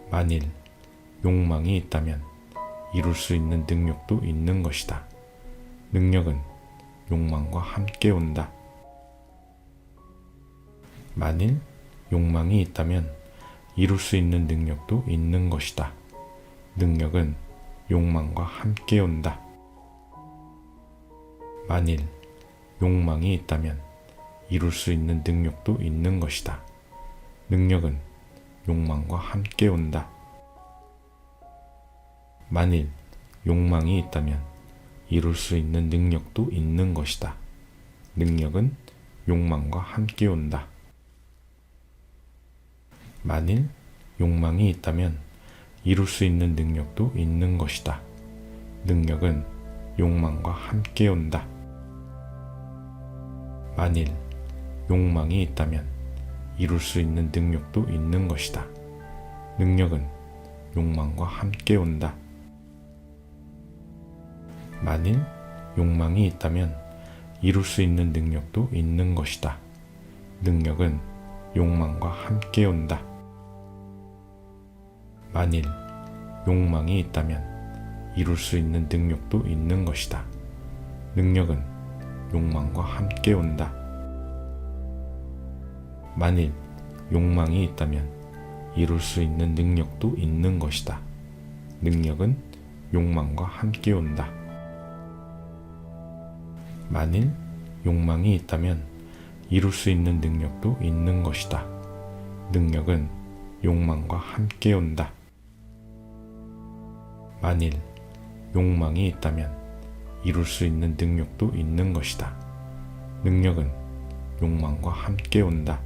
만일 욕망이 있다면 이룰 수 있는 능력도 있는 것이다. 능력은 욕망과 함께 온다. 만일 욕망이 있다면 이룰 수 있는 능력도 있는 것이다. 능력은 욕망과 함께 온다. 만일 욕망이 있다면 이룰 수 있는 능력도 있는 것이다. 능력은 욕망과 함께 온다. 만일 욕망이 있다면 이룰 수 있는 능력도 있는 것이다. 능력은 욕망과 함께 온다. 만일 욕망이 있다면 이룰 수 있는 능력도 있는 것이다. 능력은 욕망과 함께 온다. 만일 욕망이 있다면 이룰 수 있는 능력도 있는 것이다. 능력은 욕망과 함께 온다. 만일 욕망이 있다면 이룰 수 있는 능력도 있는 것이다. 능력은 욕망과 함께 온다. 만일 욕망이 있다면 이룰 수 있는 능력도 있는 것이다. 능력은 욕망과 함께 온다. 만일 욕망이 있다면 이룰 수 있는 능력도 있는 것이다. 능력은 욕망과 함께 온다. 만일 욕망이 있다면 이룰 수 있는 능력도 있는 것이다. 능력은 욕망과 함께 온다. 만일 욕망이 있다면 이룰 수 있는 능력도 있는 것이다. 능력은 욕망과 함께 온다.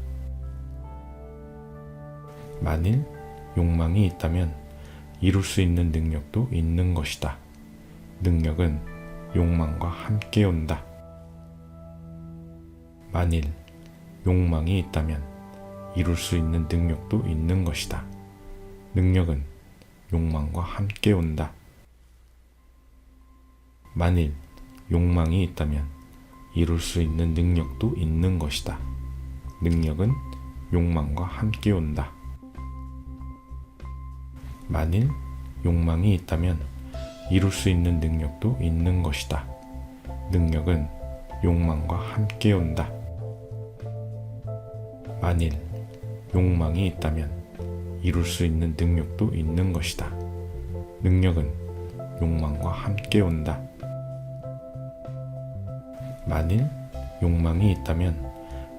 만일 욕망이 있다면 이룰 수 있는 능력도 있는 것이다. 능력은 욕망과 함께 온다. 만일 욕망이 있다면 이룰 수 있는 능력도 있는 것이다. 능력은 욕망과 함께 온다. 만일 욕망이 있다면 이룰 수 있는 능력도 있는 것이다. 능력은 욕망과 함께 온다. 만일 욕망이 있다면 이룰 수 있는 능력도 있는 것이다. 능력은 욕망과 함께 온다. 만일 욕망이 있다면 이룰 수 있는 능력도 있는 것이다. 능력은 욕망과 함께 온다. 만일 욕망이 있다면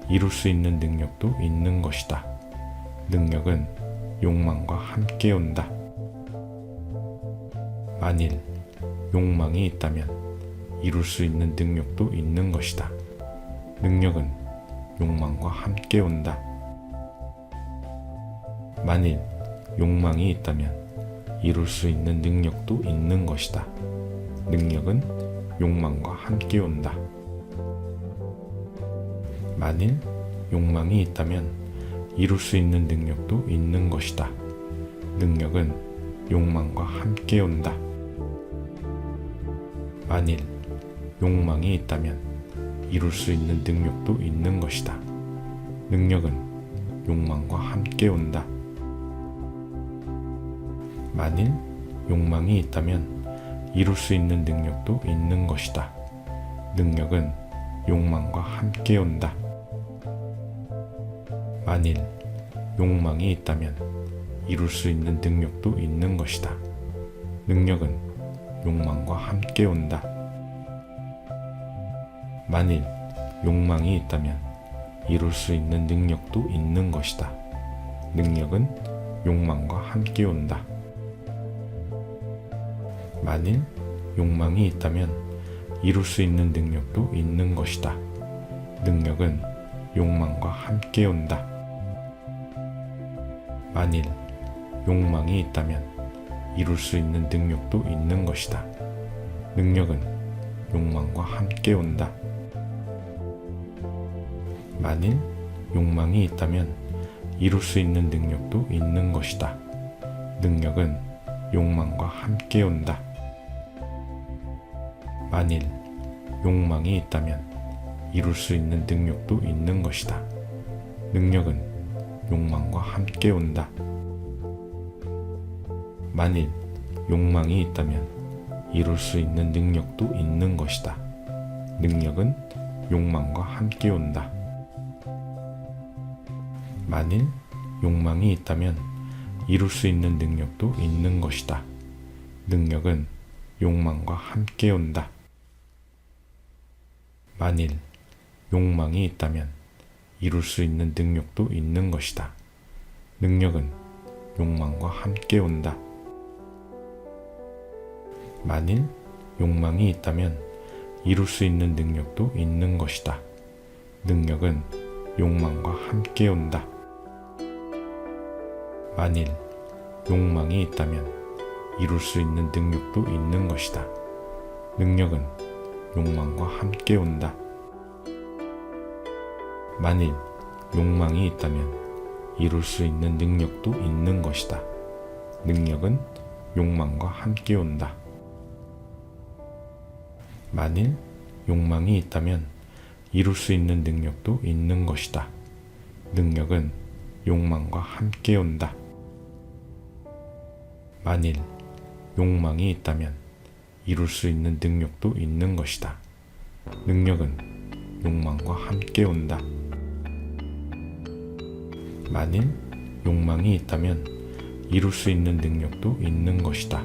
이룰 수 있는 능력도 있는 것이다. 능력은 욕망과 함께 온다. 만일 욕망이 있다면 이룰 수 있는 능력도 있는 것이다. 능력은 욕망과 함께 온다. 만일 욕망이 있다면 이룰 수 있는 능력도 있는 것이다. 능력은 욕망과 함께 온다. 만일 욕망이 있다면 이룰 수 있는 능력도 있는 것이다. 능력은 욕망과 함께 온다. 만일 욕망이 있다면 이룰 수 있는 능력도 있는 것이다. 능력은 욕망과 함께 온다. 만일 욕망이 있다면 이룰 수 있는 능력도 있는 것이다. 능력은 욕망과 함께 온다. 만일 욕망이 있다면 이룰 수 있는 능력도 있는 것이다. 능력은 욕망과 함께 온다. 만일 욕망이 있다면 이룰 수 있는 능력도 있는 것이다. 능력은 욕망과 함께 온다. 만일 욕망이 있다면 이룰 수 있는 능력도 있는 것이다. 능력은 욕망과 함께 온다. 만일 욕망이 있다면 이룰 수 있는 능력도 있는 것이다. 능력은 욕망과 함께 온다. 만일 욕망이 있다면 이룰 수 있는 능력도 있는 것이다. 능력은 욕망과 함께 온다. 만일 욕망이 있다면 이룰 수 있는 능력도 있는 것이다. 능력은 욕망과 함께 온다. 만일 욕망이 있다면 이룰 수 있는 능력도 있는 것이다. 능력은 욕망과 함께 온다. 만일 욕망이 있다면 이룰 수 있는 능력도 있는 것이다. 능력은 욕망과 함께 온다. 만일 욕망이 있다면 이룰 수 있는 능력도 있는 것이다. 능력은 욕망과 함께 온다. 만일 욕망이 있다면 이룰 수 있는 능력도 있는 것이다. 능력은 욕망과 함께 온다. 만일 욕망이 있다면 이룰 수 있는 능력도 있는 것이다. 능력은 욕망과 함께 온다. 만일 욕망이 있다면 이룰 수 있는 능력도 있는 것이다. 능력은 욕망과 함께 온다. 만일 욕망이 있다면 이룰 수 있는 능력도 있는 것이다. 능력은 욕망과 함께 온다. 만일 욕망이 있다면 이룰 수 있는 능력도 있는 것이다. 능력은 욕망과 함께 온다. 만일 욕망이 있다면 이룰 수 있는 능력도 있는 것이다.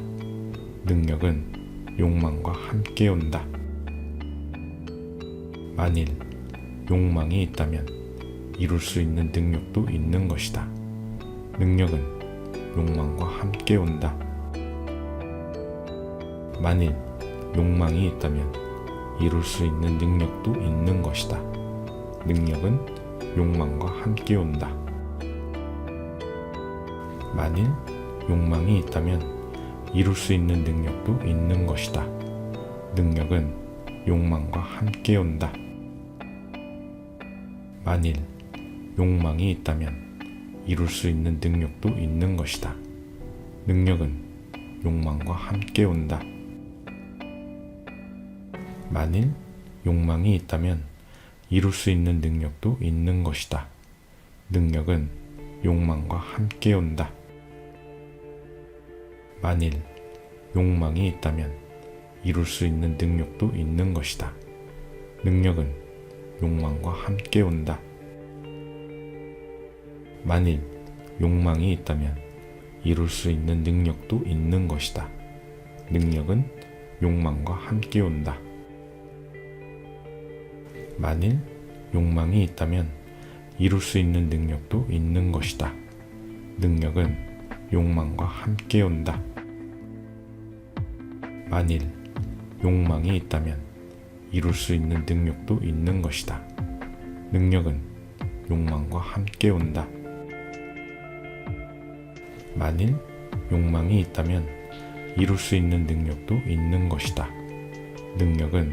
능력은 욕망과 함께 온다. 만일 욕망이 있다면 이룰 수 있는 능력도 있는 것이다. 능력은 욕망과 함께 온다. 만일 욕망이 있다면 이룰 수 있는 능력도 있는 것이다. 능력은 욕망과 함께 온다. 만일 욕망이 있다면 이룰 수 있는 능력도 있는 것이다. 능력은 욕망과 함께 온다. 만일 욕망이 있다면 이룰 수 있는 능력도 있는 것이다. 능력은 욕망과 함께 온다. 만일 욕망이 있다면 이룰 수 있는 능력도 있는 것이다. 능력은 욕망과 함께 온다. 만일 욕망이 있다면 이룰 수 있는 능력도 있는 것이다. 능력은 욕망과 함께 온다. 만일 욕망이 있다면 이룰 수 있는 능력도 있는 것이다. 능력은 욕망과 함께 온다. 만일 욕망이 있다면 이룰 수 있는 능력도 있는 것이다. 능력은 욕망과 함께 온다. 만일 욕망이 있다면 이룰 수 있는 능력도 있는 것이다. 능력은 욕망과 함께 온다. 만일 욕망이 있다면 이룰 수 있는 능력도 있는 것이다. 능력은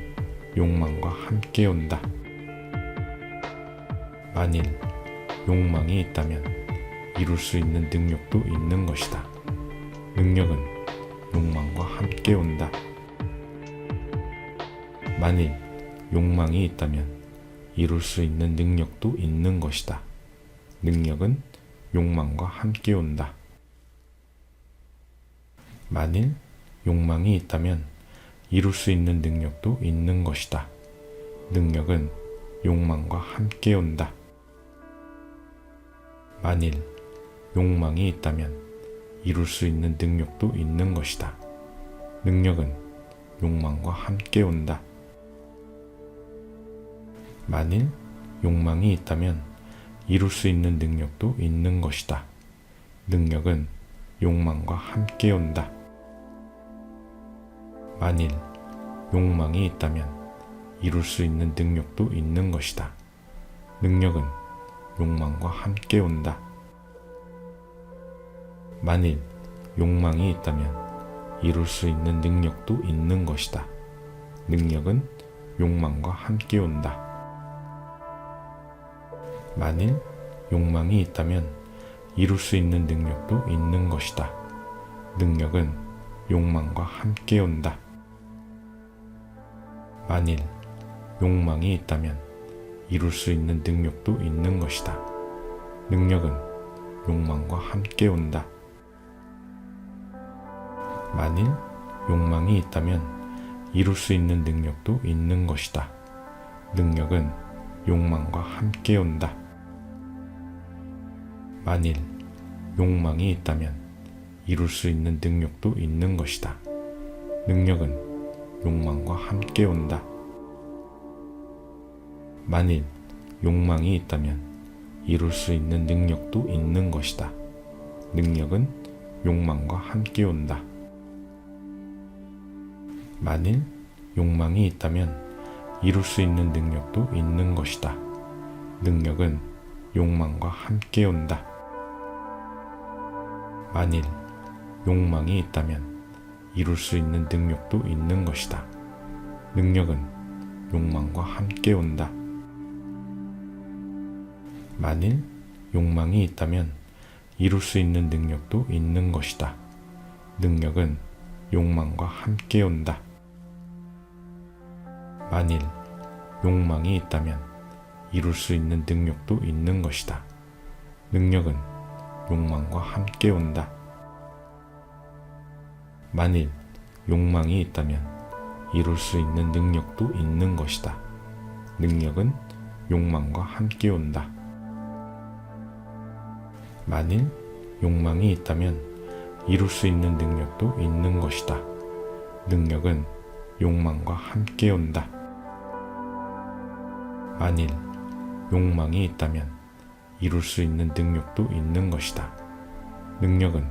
욕망과 함께 온다. 만일 욕망이 있다면 이룰 수 있는 능력도 있는 것이다. 능력은 욕망과 함께 온다. 만일 욕망이 있다면 이룰 수 있는 능력도 있는 것이다. 능력은 욕망과 함께 온다. 만일 욕망이 있다면 이룰 수 있는 능력도 있는 것이다. 능력은 욕망과 함께 온다. 만일 욕망이 있다면 이룰 수 있는 능력도 있는 것이다. 능력은 욕망과 함께 온다. 만일 욕망이 있다면 이룰 수 있는 능력도 있는 것이다. 능력은 욕망과 함께 온다. 만일 욕망이 있다면 이룰 수 있는 능력도 있는 것이다. 능력은 욕망과 함께 온다. 만일 욕망이 있다면 이룰 수 있는 능력도 있는 것이다. 능력은 욕망과 함께 온다. 만일 욕망이 있다면 이룰 수 있는 능력도 있는 것이다. 능력은 욕망과 함께 온다. 만일 욕망이 있다면 이룰 수 있는 능력도 있는 것이다. 능력은 욕망과 함께 온다. 만일 욕망이 있다면 이룰 수 있는 능력도 있는 것이다. 능력은 욕망과 함께 온다. 만일 욕망이 있다면 이룰 수 있는 능력도 있는 것이다. 능력은 욕망과 함께 온다. 만일 욕망이 있다면 이룰 수 있는 능력도 있는 것이다. 능력은 욕망과 함께 온다. 만일 욕망이 있다면 이룰 수 있는 능력도 있는 것이다. 능력은 욕망과 함께 온다. 만일 욕망이 있다면 이룰 수 있는 능력도 있는 것이다. 능력은 욕망과 함께 온다. 만일 욕망이 있다면 이룰 수 있는 능력도 있는 것이다. 능력은 욕망과 함께 온다. 만일 욕망이 있다면 이룰 수 있는 능력도 있는 것이다. 능력은 욕망과 함께 온다. 만일 욕망이 있다면 이룰 수 있는 능력도 있는 것이다. 능력은 욕망과 함께 온다. 만일 욕망이 있다면 이룰 수 있는 능력도 있는 것이다. 능력은 욕망과 함께 온다. 만일 욕망이 있다면 이룰 수 있는 능력도 있는 것이다. 능력은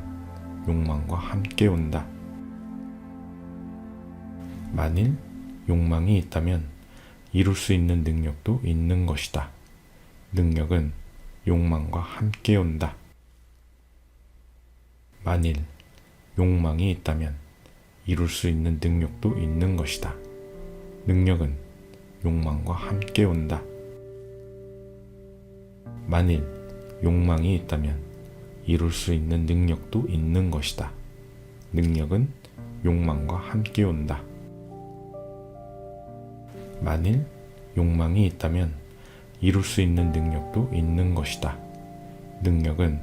욕망과 함께 온다. 만일 욕망이 있다면 이룰 수 있는 능력도 있는 것이다. 능력은 욕망과 함께 온다. 만일 욕망이 있다면 이룰 수 있는 능력도 있는 것이다. 능력은 욕망과 함께 온다. 만일 욕망이 있다면 이룰 수 있는 능력도 있는 것이다. 능력은 욕망과 함께 온다. 만일 욕망이 있다면 이룰 수 있는 능력도 있는 것이다. 능력은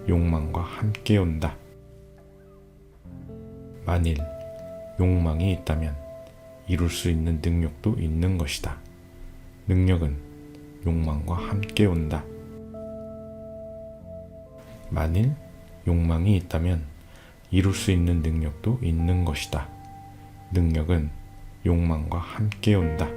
욕망과 함께 온다. 만일 욕망이 있다면 이룰 수 있는 능력도 있는 것이다. 능력은 욕망과 함께 온다. 만일 욕망이 있다면 이룰 수 있는 능력도 있는 것이다. 능력은 욕망과 함께 온다.